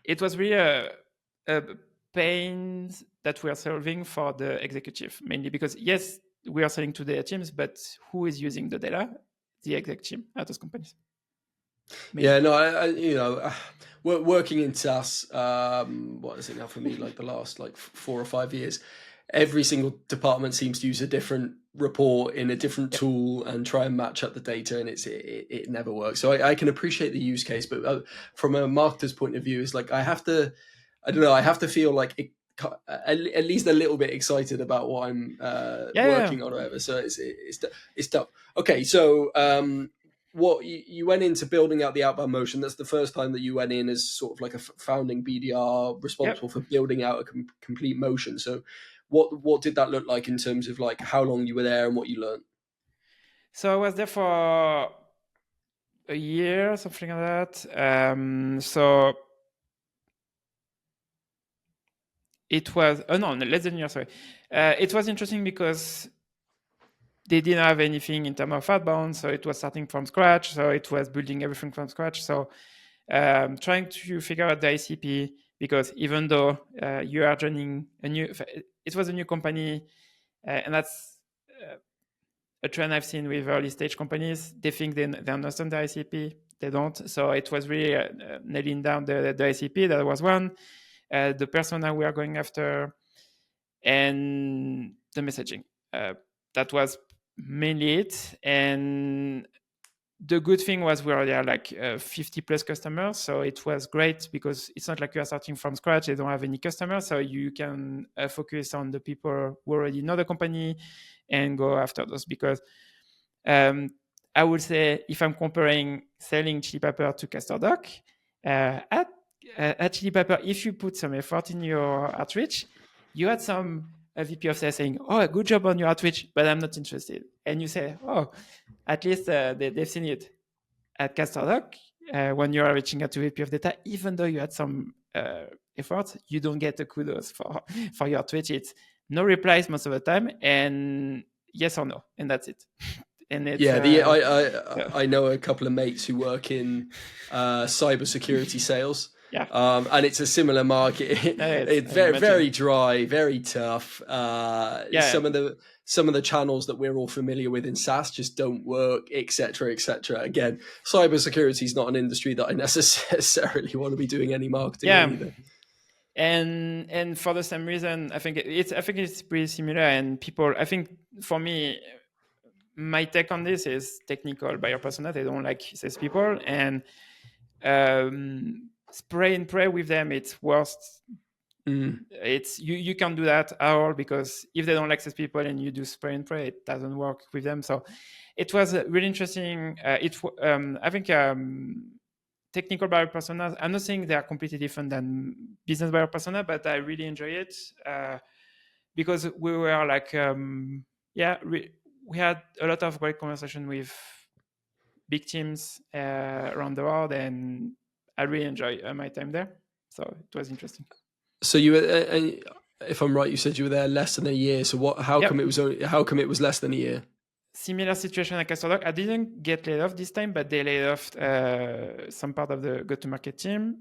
it was really a pain that we are solving for the executive, mainly because yes, we are selling to data teams, but who is using the data? The exec team at those companies. Mainly. Yeah, no, working in SaaS, what is it now for me? Like the last 4 or 5 years, every single department seems to use a different report in a different tool and try and match up the data, and it never works. So I can appreciate the use case, but from a marketer's point of view, it's like I have to feel like at least a little bit excited about what I'm working on or whatever. So it's tough. Okay, so what you went into building out the outbound motion. That's the first time that you went in as sort of like a founding BDR responsible for building out a complete motion. So what did that look like in terms of like how long you were there and what you learned? So I was there for a year, something like that. So it was less than a year. Sorry, it was interesting because they didn't have anything in terms of outbound, so it was starting from scratch. So it was building everything from scratch. So trying to figure out the ICP, because even though you are joining it was a new company, and that's a trend I've seen with early stage companies. They think they understand the ICP, they don't. So it was really nailing down the ICP. That was one. The persona we are going after, and the messaging. That was mainly it. And the good thing was we already had like 50 plus customers. So it was great because it's not like you are starting from scratch. They don't have any customers. So you can focus on the people who already know the company and go after those. Because I would say if I'm comparing selling Chili Pepper to CasterDoc, at Chili Pepper, if you put some effort in your outreach, you had some VP of sales saying, "Oh, good job on your outreach, but I'm not interested." And you say, "Oh, at least they've seen it." At CasterDoc, when you are reaching out to VP of data, even though you had some effort, you don't get the kudos for your outreach. It's no replies most of the time, and yes or no, and that's it. And it's, I know a couple of mates who work in cybersecurity sales. Yeah. And it's a similar market. It's very dry, very tough. Some of the channels that we're all familiar with in SaaS just don't work, etc., etc. Again, cybersecurity is not an industry that I necessarily want to be doing any marketing either. And for the same reason, I think it's pretty similar. And people, I think for me, my take on this is technical buyer persona. They don't like sales people, and spray and pray with them, it's worst. It's you can't do that at all, because if they don't like sales people and you do spray and pray, it doesn't work with them. So it was really interesting. I think technical buyer personas, I'm not saying they are completely different than business buyer persona, but I really enjoy it because we were like we had a lot of great conversation with big teams around the world, and I really enjoy my time there. So it was interesting. So you were, if I'm right, you said you were there less than a year. So how come it was less than a year? Similar situation at CasterDoc. I didn't get laid off this time, but they laid off some part of the go-to-market team.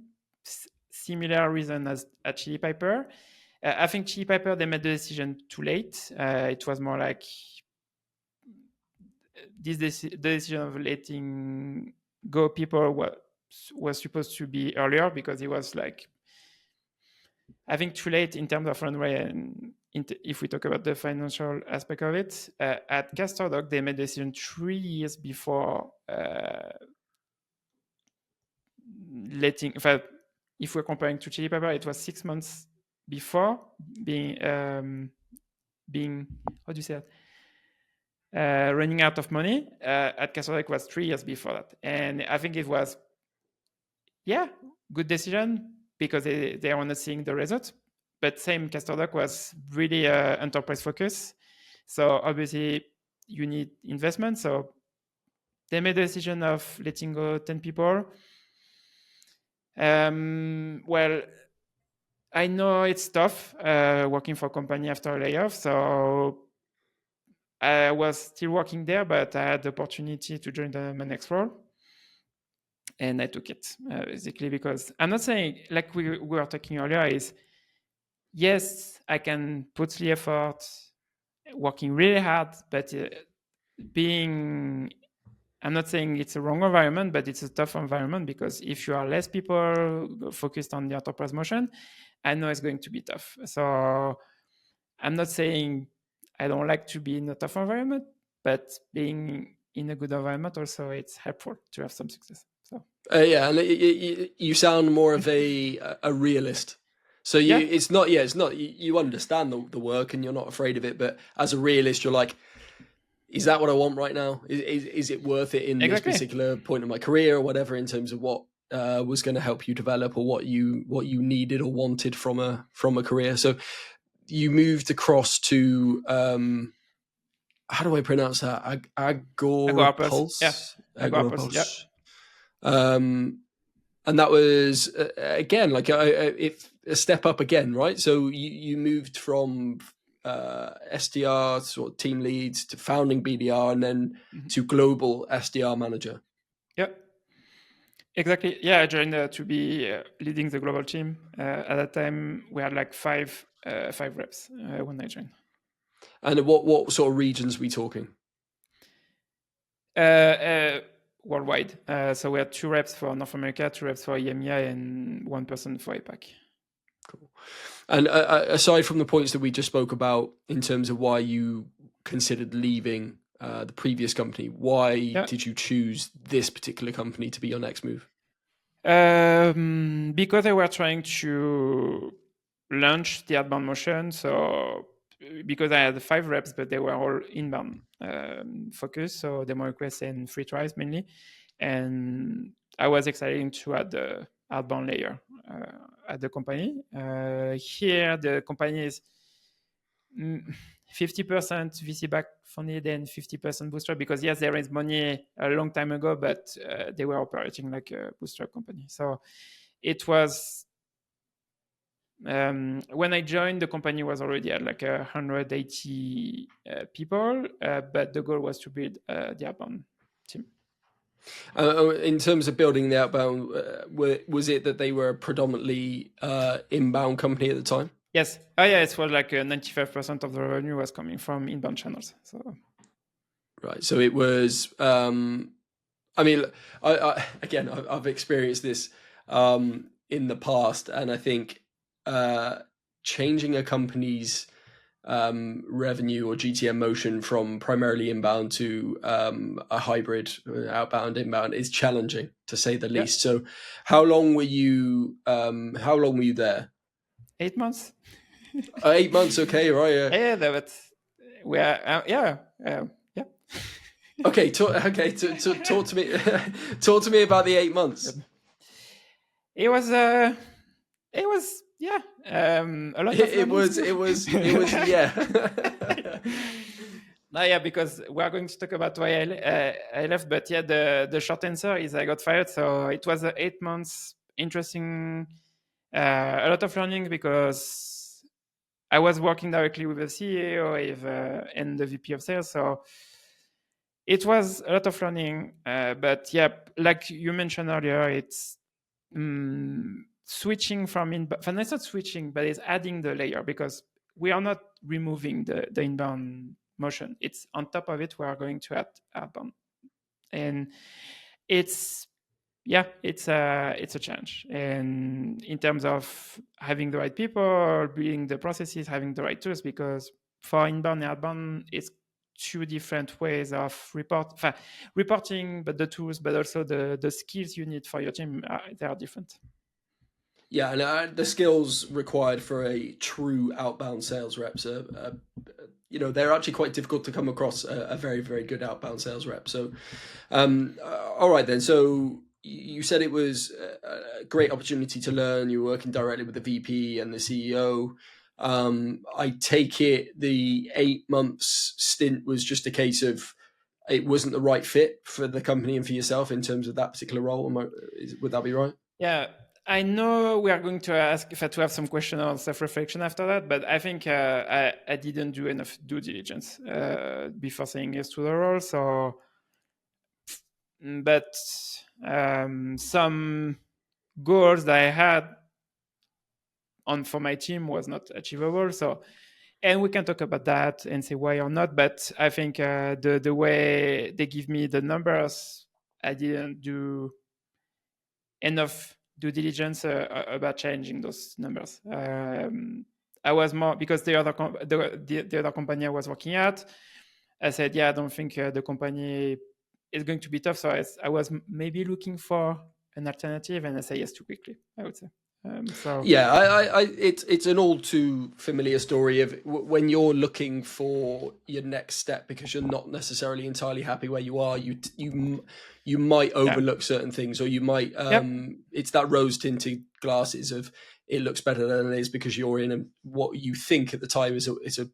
Similar reason as at Chili Pepper. I think Chili Pepper, they made the decision too late. It was more like the decision of letting go people was supposed to be earlier, because it was like, I think, too late in terms of runway, and if we talk about the financial aspect of it, at CasterDoc, they made a decision 3 years before letting. If we're comparing to Chili Pepper, it was 6 months before being how do you say that? Running out of money. At CasterDoc was 3 years before that, and I think it was good decision because they are not seeing the results. But same, CasterDoc was really enterprise focus. So obviously you need investment. So they made the decision of letting go 10 people. Well, I know it's tough working for a company after a layoff. So I was still working there, but I had the opportunity to join my next role. And I took it basically because I'm not saying, like we were talking earlier, is yes, I can put the effort, working really hard, but I'm not saying it's a wrong environment, but it's a tough environment because if you are less people focused on the enterprise motion, I know it's going to be tough. So I'm not saying I don't like to be in a tough environment, but being in a good environment also, it's helpful to have some success. So and you sound more of a realist. So it's not you understand the work and you're not afraid of it, but as a realist, you're like, is that what I want right now? Is it worth it in this particular point of my career or whatever, in terms of what was going to help you develop or what you needed or wanted from a career? So you moved across to how do I pronounce that? Agorapulse. Agorapulse. And that was again like a step up again, right? So you moved from SDR, sort of team leads, to founding BDR, and then to global SDR manager. Yep. Exactly. Yeah, I joined to be leading the global team. At that time, we had like five reps when I joined. And what sort of regions are we talking? Worldwide. So we had 2 reps for North America, 2 reps for EMEA, and 1 person for APAC. Cool. And aside from the points that we just spoke about in terms of why you considered leaving the previous company, why did you choose this particular company to be your next move? Because I were trying to launch the outbound motion. So because I had 5 reps, but they were all inbound focus, so demo requests and free tries mainly. And I was excited to add the outbound layer at the company. Here, the company is 50% VC back funded and 50% bootstrap, because yes, they raised money a long time ago, but they were operating like a bootstrap company. So it was when I joined, the company was already at like 180 people, but the goal was to build the outbound team. In terms of building the outbound, was it that they were a predominantly inbound company at the time? Yes. Oh, yeah. It was like 95% of the revenue was coming from inbound channels. So, right. So it was. I mean, I've experienced this in the past, and I think changing a company's revenue or GTM motion from primarily inbound to a hybrid outbound inbound is challenging, to say the least. So how long were you there? 8 months. 8 months. Okay. Right. Yeah, but we are yeah. Okay. Talk to me. Talk to me about the 8 months. It was a lot of it was yeah. No, yeah, because we are going to talk about why I left, but yeah, the short answer is I got fired. So it was 8 months, interesting, a lot of learning, because I was working directly with the CEO and the VP of sales. So it was a lot of learning, but yeah, like you mentioned earlier, it's switching from inbound. It's not switching, but it's adding the layer, because we are not removing the inbound motion. It's on top of it. We are going to add outbound, and it's yeah, it's a challenge, and in terms of having the right people, building the processes, having the right tools, because for inbound and outbound, it's two different ways of reporting, but the tools, but also the skills you need for your team, they are different. Yeah, and the skills required for a true outbound sales reps are, they're actually quite difficult to come across a very, very good outbound sales rep. So, all right then. So you said it was a great opportunity to learn. You were working directly with the VP and the CEO. I take it the 8 months stint was just a case of it wasn't the right fit for the company and for yourself in terms of that particular role. Would that be right? Yeah, I know we are going to ask if I to have some question on self-reflection after that, but I think I didn't do enough due diligence before saying yes to the role. So, but some goals that I had on for my team was not achievable. So, and we can talk about that and say why or not. But I think the way they give me the numbers, I didn't do enough due diligence about changing those numbers. I was more because the other company I was working at, I said, yeah, I don't think the company is going to be tough. So I was maybe looking for an alternative, and I say yes too quickly, I would say. So Yeah, it's an all too familiar story of when you're looking for your next step because you're not necessarily entirely happy where you are. You might yeah, overlook certain things, or you might yep, it's that rose tinted glasses of it looks better than it is because you're in what you think at the time is a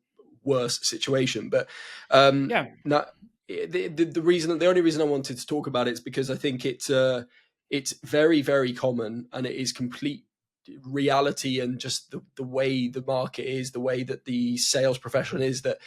worse situation. But yeah, not the only reason I wanted to talk about it is because I think it's very, very common, and it is complete reality, and just the way the market is, the way that the sales profession is, that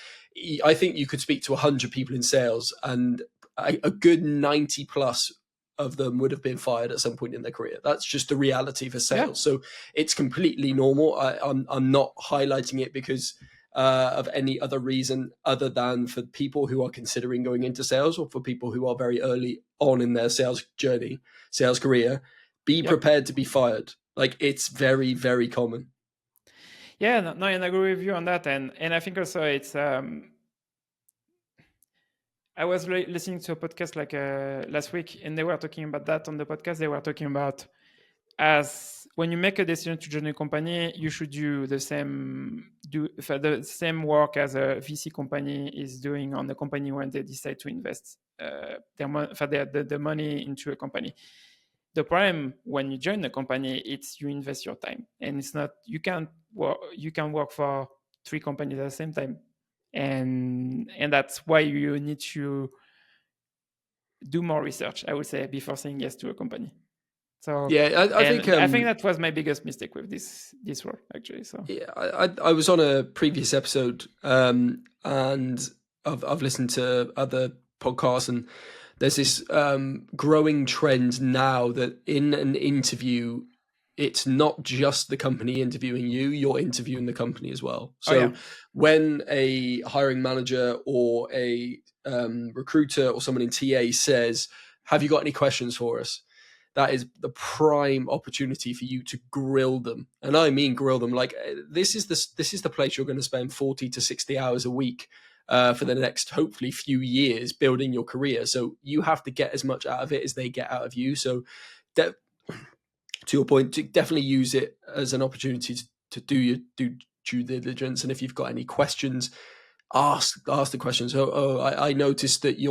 I think you could speak to 100 people in sales and a good 90 plus of them would have been fired at some point in their career. That's just the reality for yeah, sales. So it's completely normal. I'm not highlighting it because of any other reason other than for people who are considering going into sales, or for people who are very early on in their sales journey, sales career. Be yep. prepared to be fired. Like, it's very, very common. Yeah, no, and I agree with you on that, and I think also it's. I was listening to a podcast like last week, and they were talking about that on the podcast. They were talking about as when you make a decision to join a company, you should do the same work as a VC company is doing on the company when they decide to invest the money into a company. The problem when you join a company, it's you invest your time, and it's not you can work for 3 companies at the same time, and that's why you need to do more research, I would say, before saying yes to a company. So, Yeah, I think and I think that was my biggest mistake with this role, actually. So, yeah, I was on a previous episode, and I've listened to other podcasts, and there's this growing trend now that in an interview, it's not just the company interviewing you, you're interviewing the company as well. oh yeah, So when a hiring manager or a recruiter or someone in TA says, have you got any questions for us? That is the prime opportunity for you to grill them. And I mean grill them. Like, this is the place you're going to spend 40 to 60 hours a week for the next, hopefully, few years building your career. So you have to get as much out of it as they get out of you. So to your point, to definitely use it as an opportunity to do your due diligence. And if you've got any questions, ask the questions. I noticed that you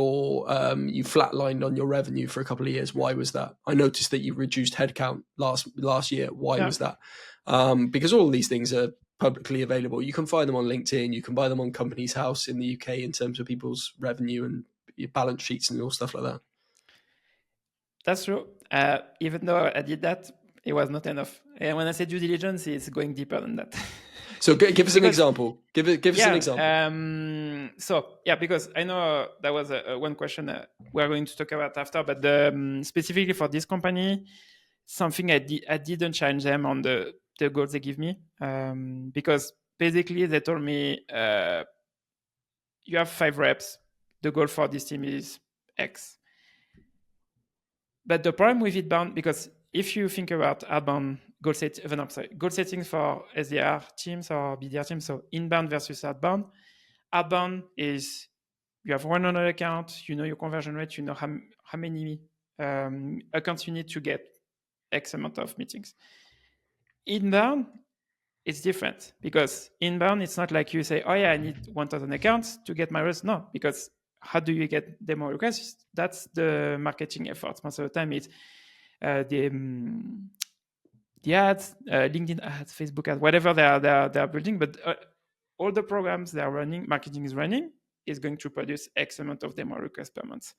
flatlined on your revenue for a couple of years. Why was that? I noticed that you reduced headcount last year. Why yeah. was that? Because all of these things are publicly available. You can find them on LinkedIn. You can buy them on Companies House in the UK in terms of people's revenue and your balance sheets and all stuff like that. That's true. Even though I did that, it was not enough. And when I say due diligence, it's going deeper than that. So give us an Because example. Give us an example. So yeah, because I know that was one question we are going to talk about after, but specifically for this company, something I didn't challenge them on the goals they give me, because basically they told me you have 5 reps. The goal for this team is X. But the problem with inbound, because if you think about outbound goal setting for SDR teams or BDR teams, so inbound versus outbound. Outbound is you have 100 accounts, you know your conversion rate, you know how many accounts you need to get X amount of meetings. Inbound, it's different because inbound, it's not like you say, oh yeah, I need 1,000 accounts to get my results. No, because how do you get demo requests? That's the marketing efforts. Most of the time, it's the ads, LinkedIn ads, Facebook ads, whatever they are building. But all the programs they are running, marketing is running, is going to produce X amount of demo requests per month.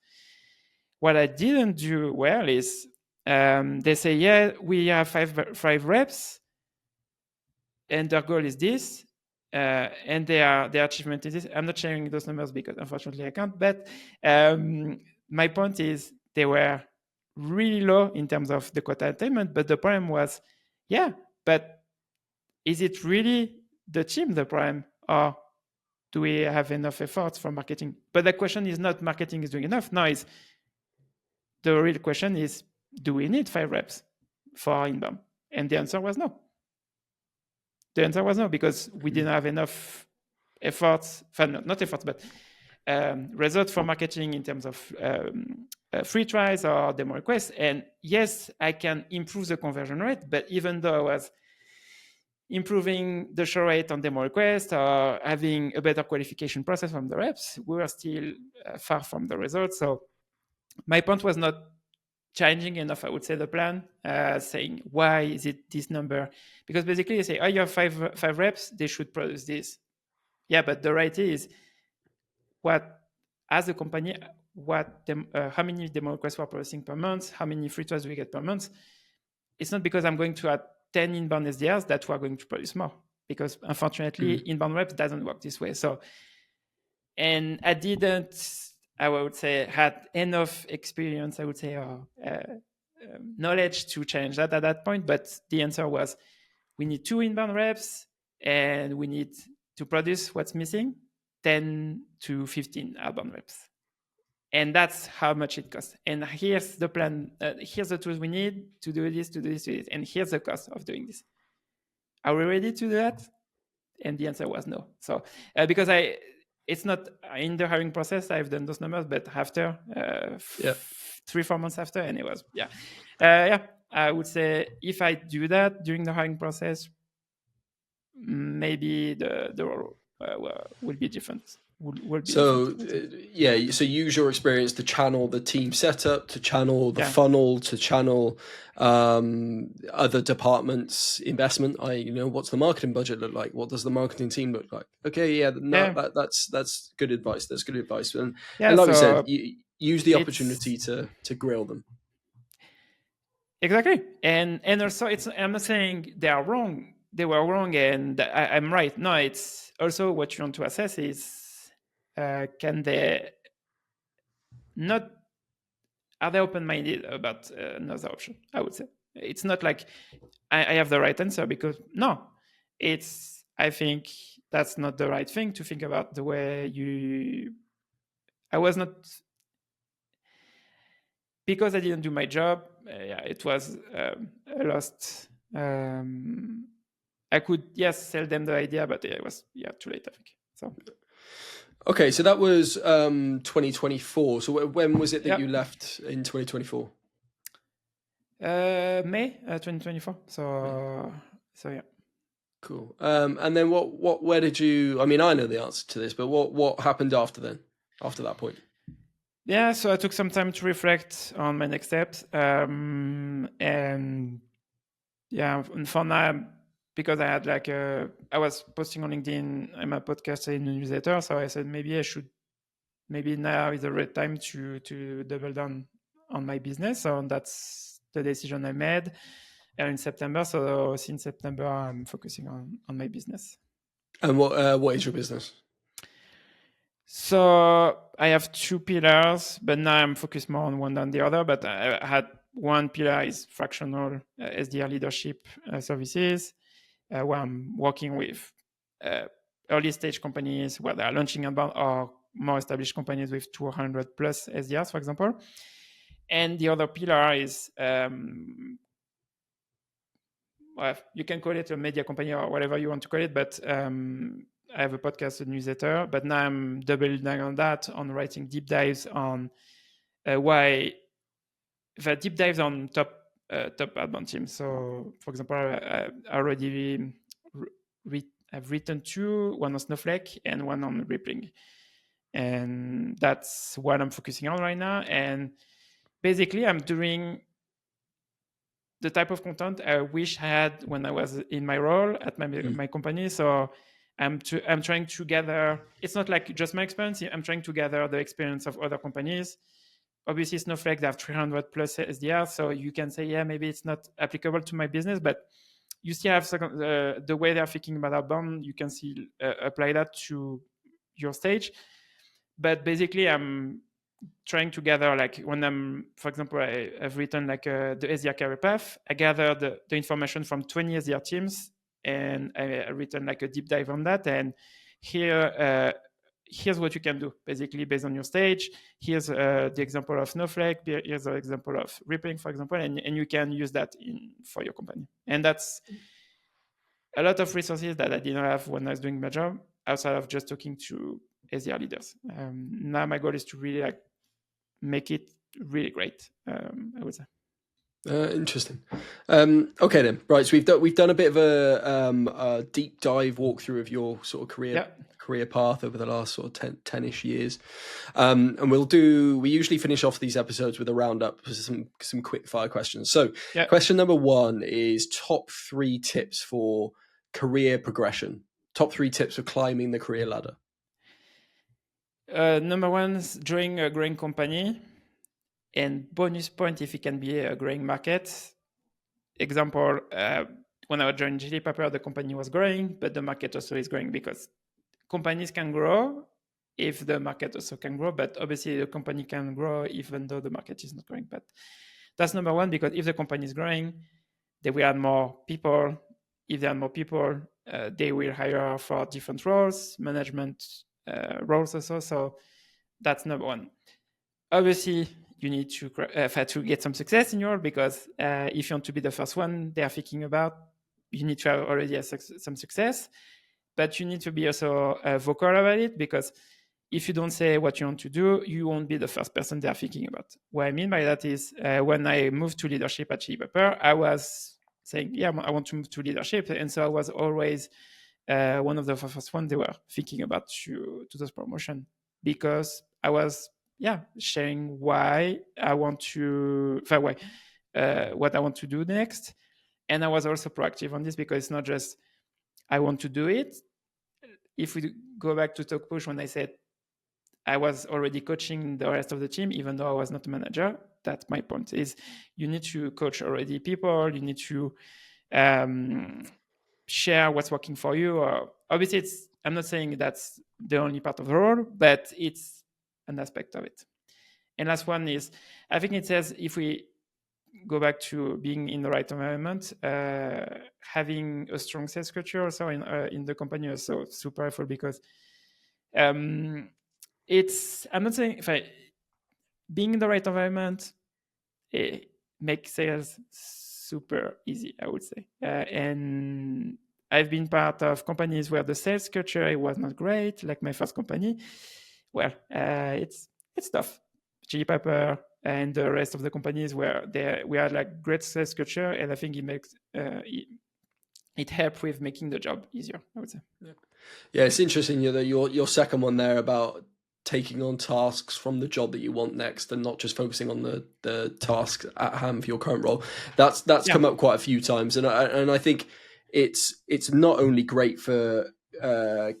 What I didn't do well is they say, yeah, we have five reps, and their goal is this, and their achievement is this. I'm not sharing those numbers because unfortunately I can't. But my point is they were really low in terms of the quota attainment. But the problem was, yeah, but is it really the team the problem, or do we have enough efforts from marketing? But the question is not marketing is doing enough. No, it's the real question is, do we need 5 reps for inbound? And the answer was no. The answer was no, because we didn't have enough efforts, not efforts, but results for marketing in terms of free tries or demo requests. And yes, I can improve the conversion rate, but even though I was improving the show rate on demo requests or having a better qualification process from the reps, we were still far from the results. So my point was not changing enough, I would say, the plan, saying, why is it this number? Because basically you say, oh, you have five reps, they should produce this. Yeah, but the reality is what, as a company, how many demo requests we're processing per month, how many free tries do we get per month? It's not because I'm going to add 10 inbound SDRs that we're going to produce more, because unfortunately, inbound reps doesn't work this way. So, and I didn't, I would say, had enough experience, I would say, or knowledge to change that at that point. But the answer was, we need 2 inbound reps, and we need to produce what's missing, 10 to 15 outbound reps. And that's how much it costs. And here's the plan. Here's the tools we need to do this, to do this, to do this. And here's the cost of doing this. Are we ready to do that? And the answer was no. So because it's not in the hiring process, I've done those numbers, but after 3-4 months after, and it was, I would say if I do that during the hiring process, maybe the role will be different. So use your experience to channel the team setup, to channel the funnel, to channel other departments' investment. What's the marketing budget look like? What does the marketing team look like? Okay, that's good advice. That's good advice. And like we said, use the opportunity to grill them. Exactly, and also I'm not saying they are wrong. They were wrong, and I'm right. No, it's also what you want to assess is, can they not, are they open-minded about another option? I would say it's not like I have the right answer, because no, it's, I think that's not the right thing to think about. The way I was not, because I didn't do my job. It was a lost. I could sell them the idea, but it was too late, I think. So. Okay, so that was 2024. So when was it that you left in 2024? May 2024. So yeah. Cool. And then where did you? I mean, I know the answer to this, but what happened after that point? Yeah, so I took some time to reflect on my next steps, and for now, because I had I was posting on LinkedIn and my podcast in the newsletter, so I said maybe now is the right time to double down on my business. So that's the decision I made in September. So since September, I'm focusing on my business. And what is your business? So I have 2 pillars, but now I'm focused more on one than the other. But I had one pillar is fractional SDR leadership services, where I'm working with early stage companies where they are launching outbound, or more established companies with 200 plus SDRs, for example. And the other pillar is, well, you can call it a media company or whatever you want to call it, but I have a podcast, a newsletter, but now I'm doubling down on that, on writing deep dives on why the deep dives on top outbound teams. So, for example, I already I've written 2, one on Snowflake and one on Rippling, and that's what I'm focusing on right now. And basically, I'm doing the type of content I wish I had when I was in my role at my company. So I'm trying to gather. It's not like just my experience. I'm trying to gather the experience of other companies. Obviously, Snowflake, they have 300 plus SDR, so you can say, yeah, maybe it's not applicable to my business, but you still have the way they're thinking about outbound. You can still apply that to your stage. But basically, I'm trying to gather, like when I'm, for example, I've written like the SDR career path. I gather the information from 20 SDR teams, and I written like a deep dive on that. And here, here's what you can do, basically based on your stage. Here's the example of Snowflake. Here's the example of Rippling, for example, and you can use that for your company. And that's a lot of resources that I didn't have when I was doing my job, outside of just talking to SDR leaders. Now my goal is to really like make it really great, I would say. Interesting. Okay then, right. So we've done a bit of a deep dive walkthrough of your sort of career path over the last sort of 10-ish years, and we usually finish off these episodes with a roundup for some quick fire questions. So question number 1 is top 3 tips for career progression. Top 3 tips for climbing the career ladder. Number 1 is join a growing company. And bonus point if it can be a growing market. Example, when I joined Chili Pepper, the company was growing, but the market also is growing, because companies can grow if the market also can grow. But obviously, the company can grow even though the market is not growing. But that's number 1, because if the company is growing, they will add more people. If they add more people, they will hire for different roles, management roles also. So that's number 1. Obviously, you need to get some success in your role, because if you want to be the first one they are thinking about, you need to have already some success. But you need to be also vocal about it, because if you don't say what you want to do, you won't be the first person they are thinking about. What I mean by that is when I moved to leadership at Chili Pepper, I was saying, yeah, I want to move to leadership. And so I was always one of the first ones they were thinking about to those promotion, because I was sharing why I want to, what I want to do next. And I was also proactive on this, because it's not just I want to do it. If we go back to TalkPush, when I said I was already coaching the rest of the team, even though I was not a manager, that's my point, is you need to coach already people. You need to share what's working for you. Obviously, I'm not saying that's the only part of the role, but it's an aspect of it. And last one is, I think it says, if we go back to being in the right environment, having a strong sales culture also in the company is so super helpful, because I'm not saying being in the right environment, it makes sales super easy, I would say. And I've been part of companies where the sales culture, it was not great, like my first company. Well, it's tough. Chili Pepper and the rest of the companies where we had like great sales culture, and I think it makes it helped with making the job easier, I would say. Yeah, it's interesting. Your second one there about taking on tasks from the job that you want next, and not just focusing on the tasks at hand for your current role. That's come up quite a few times, and I think it's not only great for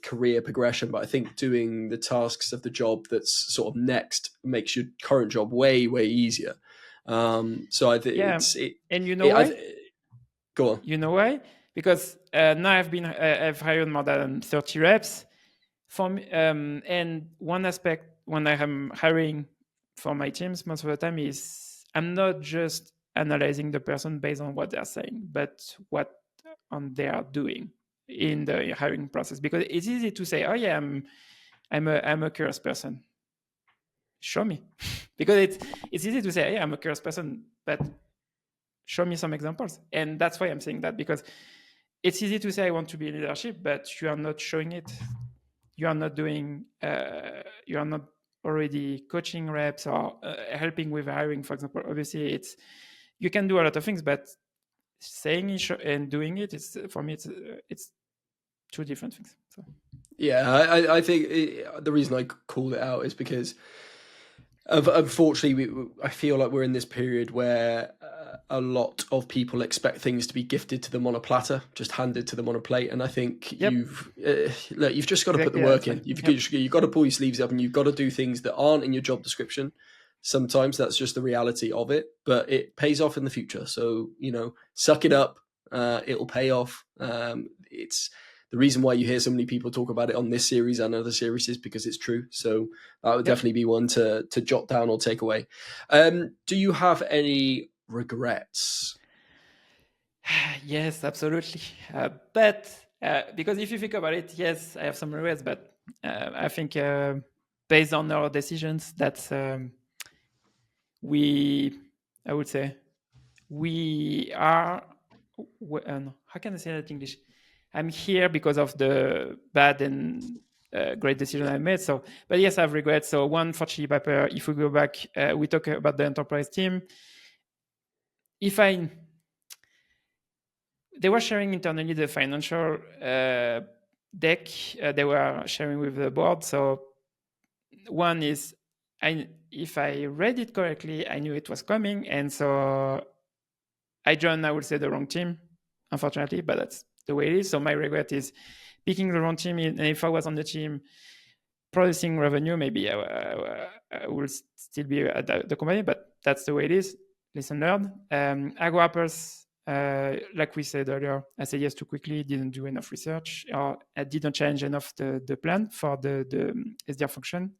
career progression, but I think doing the tasks of the job that's sort of next makes your current job way easier. So I think and you know why? Go on. You know why? Because now I've hired more than 30 reps. And one aspect when I am hiring for my teams most of the time is I'm not just analyzing the person based on what they're saying, but what they are doing in the hiring process. Because it's easy to say, oh yeah, I'm a curious person. show me. Because it's easy to say, hey, I'm a curious person, but show me some examples. And that's why I'm saying that, because it's easy to say I want to be in leadership, but you are not showing it. You are not doing, you are not already coaching reps or helping with hiring, for example. Obviously, you can do a lot of things, but saying it and doing it, for me, it's two different things. So. Yeah, I think the reason I called it out is because unfortunately, I feel like we're in this period where a lot of people expect things to be gifted to them on a platter, just handed to them on a plate. And I think you've just got to put the work in. You've got to pull your sleeves up, and you've got to do things that aren't in your job description. Sometimes that's just the reality of it, but it pays off in the future. So, suck it up. It'll pay off. It's the reason why you hear so many people talk about it on this series and other series is because it's true. So that would definitely be one to jot down or take away. Do you have any regrets? Yes, absolutely. But because if you think about it, yes, I have some regrets, but I think based on our decisions, that's I would say, we are. How can I say that in English? I'm here because of the bad and great decision I made. So, but yes, I have regrets. So, one for Chili Pepper. If we go back, we talk about the enterprise team. They were sharing internally the financial deck they were sharing with the board. So, one is, if I read it correctly, I knew it was coming, and so I joined, I would say, the wrong team, unfortunately, but that's the way it is. So my regret is picking the wrong team. And if I was on the team producing revenue, maybe I will still be at the company, but that's the way it is. Lesson learned. Agro-appers, like we said earlier, I said yes too quickly, didn't do enough research, or I didn't change enough the plan for the SDR function.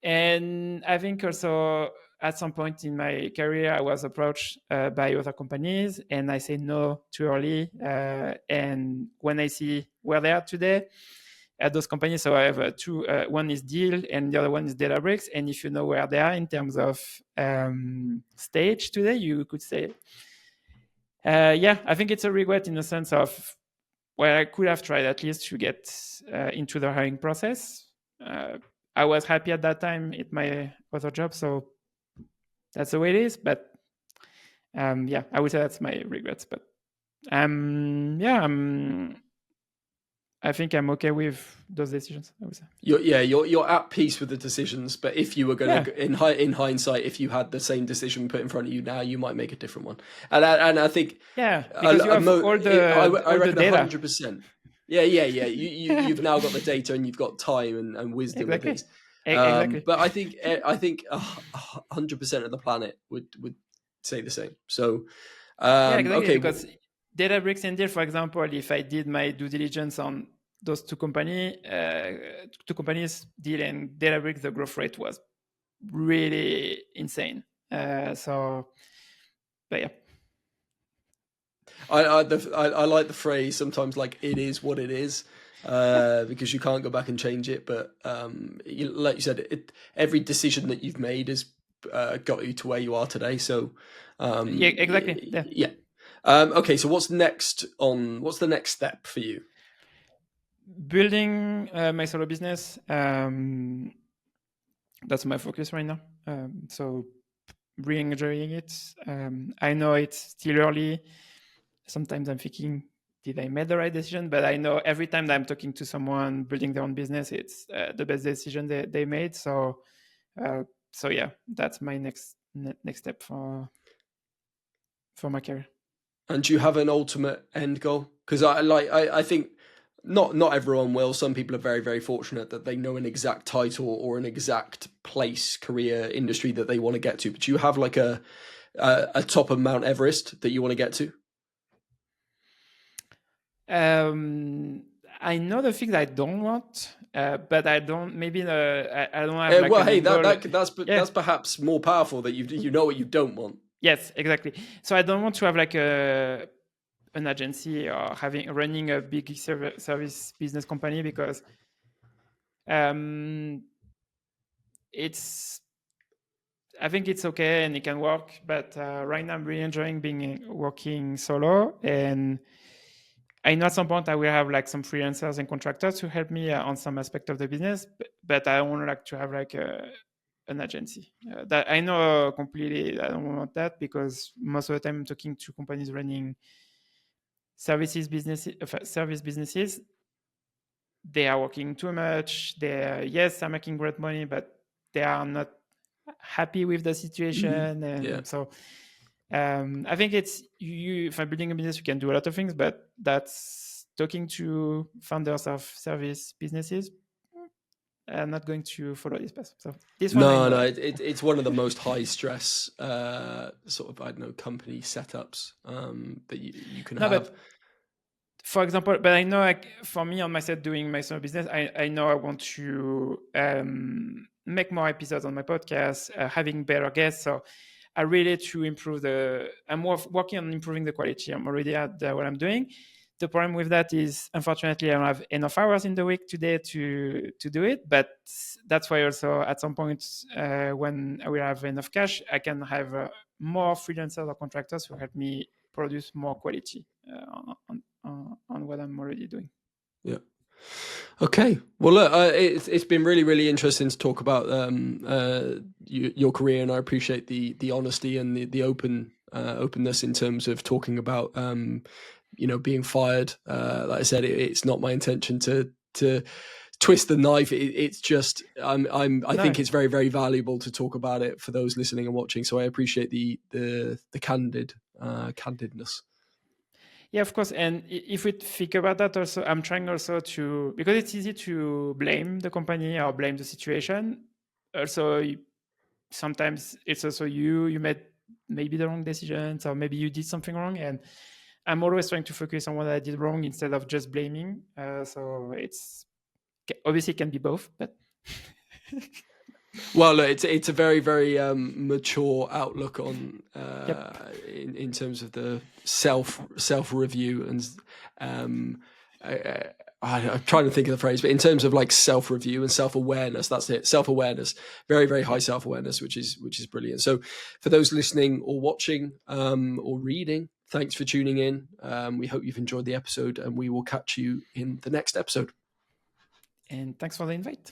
And I think also at some point in my career, I was approached by other companies, and I say no too early. And when I see where they are today at those companies, so I have two. One is Deal, and the other one is Databricks. And if you know where they are in terms of stage today, you could say, I think it's a regret in the sense of where I could have tried at least to get into the hiring process. I was happy at that time at my other job, so that's the way it is. But I would say that's my regrets. But I think I'm okay with those decisions, I would say. You're at peace with the decisions, but if you were going to, in hindsight, if you had the same decision put in front of you now, you might make a different one. And I think because you have all the data. 100%. You've now got the data, and you've got time and wisdom and things. Exactly. But I think 100% of the planet would say the same. So exactly. Okay, because Databricks and Deal, for example, if I did my due diligence on those two companies, Deal and Databricks, the growth rate was really insane. But yeah. I like the phrase sometimes, like, it is what it is, because you can't go back and change it. But like you said, every decision that you've made has got you to where you are today. So exactly. Yeah. Okay, so what's the next step for you? Building my solo business. That's my focus right now. So really enjoying it. I know it's still early. Sometimes I'm thinking, did I make the right decision? But I know every time that I'm talking to someone building their own business, it's the best decision they made. So that's my next step for my career. And do you have an ultimate end goal? Because I think not everyone will. Some people are very, very fortunate that they know an exact title or an exact place, career, industry that they want to get to. But do you have like a top of Mount Everest that you want to get to? I know the things I don't want, but I don't. Maybe I don't have. That's perhaps more powerful that you know what you don't want. Yes, exactly. So I don't want to have like an agency or running a big service business company, because I think it's okay and it can work, but right now I'm really enjoying working solo, and I know at some point I will have like some freelancers and contractors to help me on some aspect of the business, but I don't want like to have like an agency. That I know completely. I don't want that, because most of the time I'm talking to companies running service businesses. They are working too much. Yes, they're making great money, but they are not happy with the situation, and so I think it's if I'm building a business, you can do a lot of things, but that's talking to founders of service businesses. I'm not going to follow this path. So this one, I know. No, it's one of the most high stress sort of, I don't know, company setups that you can have. But for example, but I know like for me on my side doing my small business, I know I want to make more episodes on my podcast, having better guests. So I really to improve I'm working on improving the quality. I'm already at what I'm doing. The problem with that is, unfortunately, I don't have enough hours in the week today to do it. But that's why also at some point when I will have enough cash, I can have more freelancers or contractors who help me produce more quality on what I'm already doing. Yeah. Okay. Well, look, it's been really, really interesting to talk about your career, and I appreciate the honesty and the openness in terms of talking about being fired. Like I said, it's not my intention to twist the knife. It's just I think it's very, very valuable to talk about it for those listening and watching. So I appreciate the candidness. Yeah, of course. And if we think about that also, I'm trying also to, because it's easy to blame the company or blame the situation. Also, sometimes it's also you made maybe the wrong decisions, or maybe you did something wrong. And I'm always trying to focus on what I did wrong instead of just blaming. So it's obviously it can be both, but. Well, look, it's a very, very mature outlook on in terms of the self review, and I'm trying to think of the phrase, but in terms of like self review and self awareness, that's it. Self awareness, very, very high self awareness, which is brilliant. So, for those listening or watching or reading, thanks for tuning in. We hope you've enjoyed the episode, and we will catch you in the next episode. And thanks for the invite.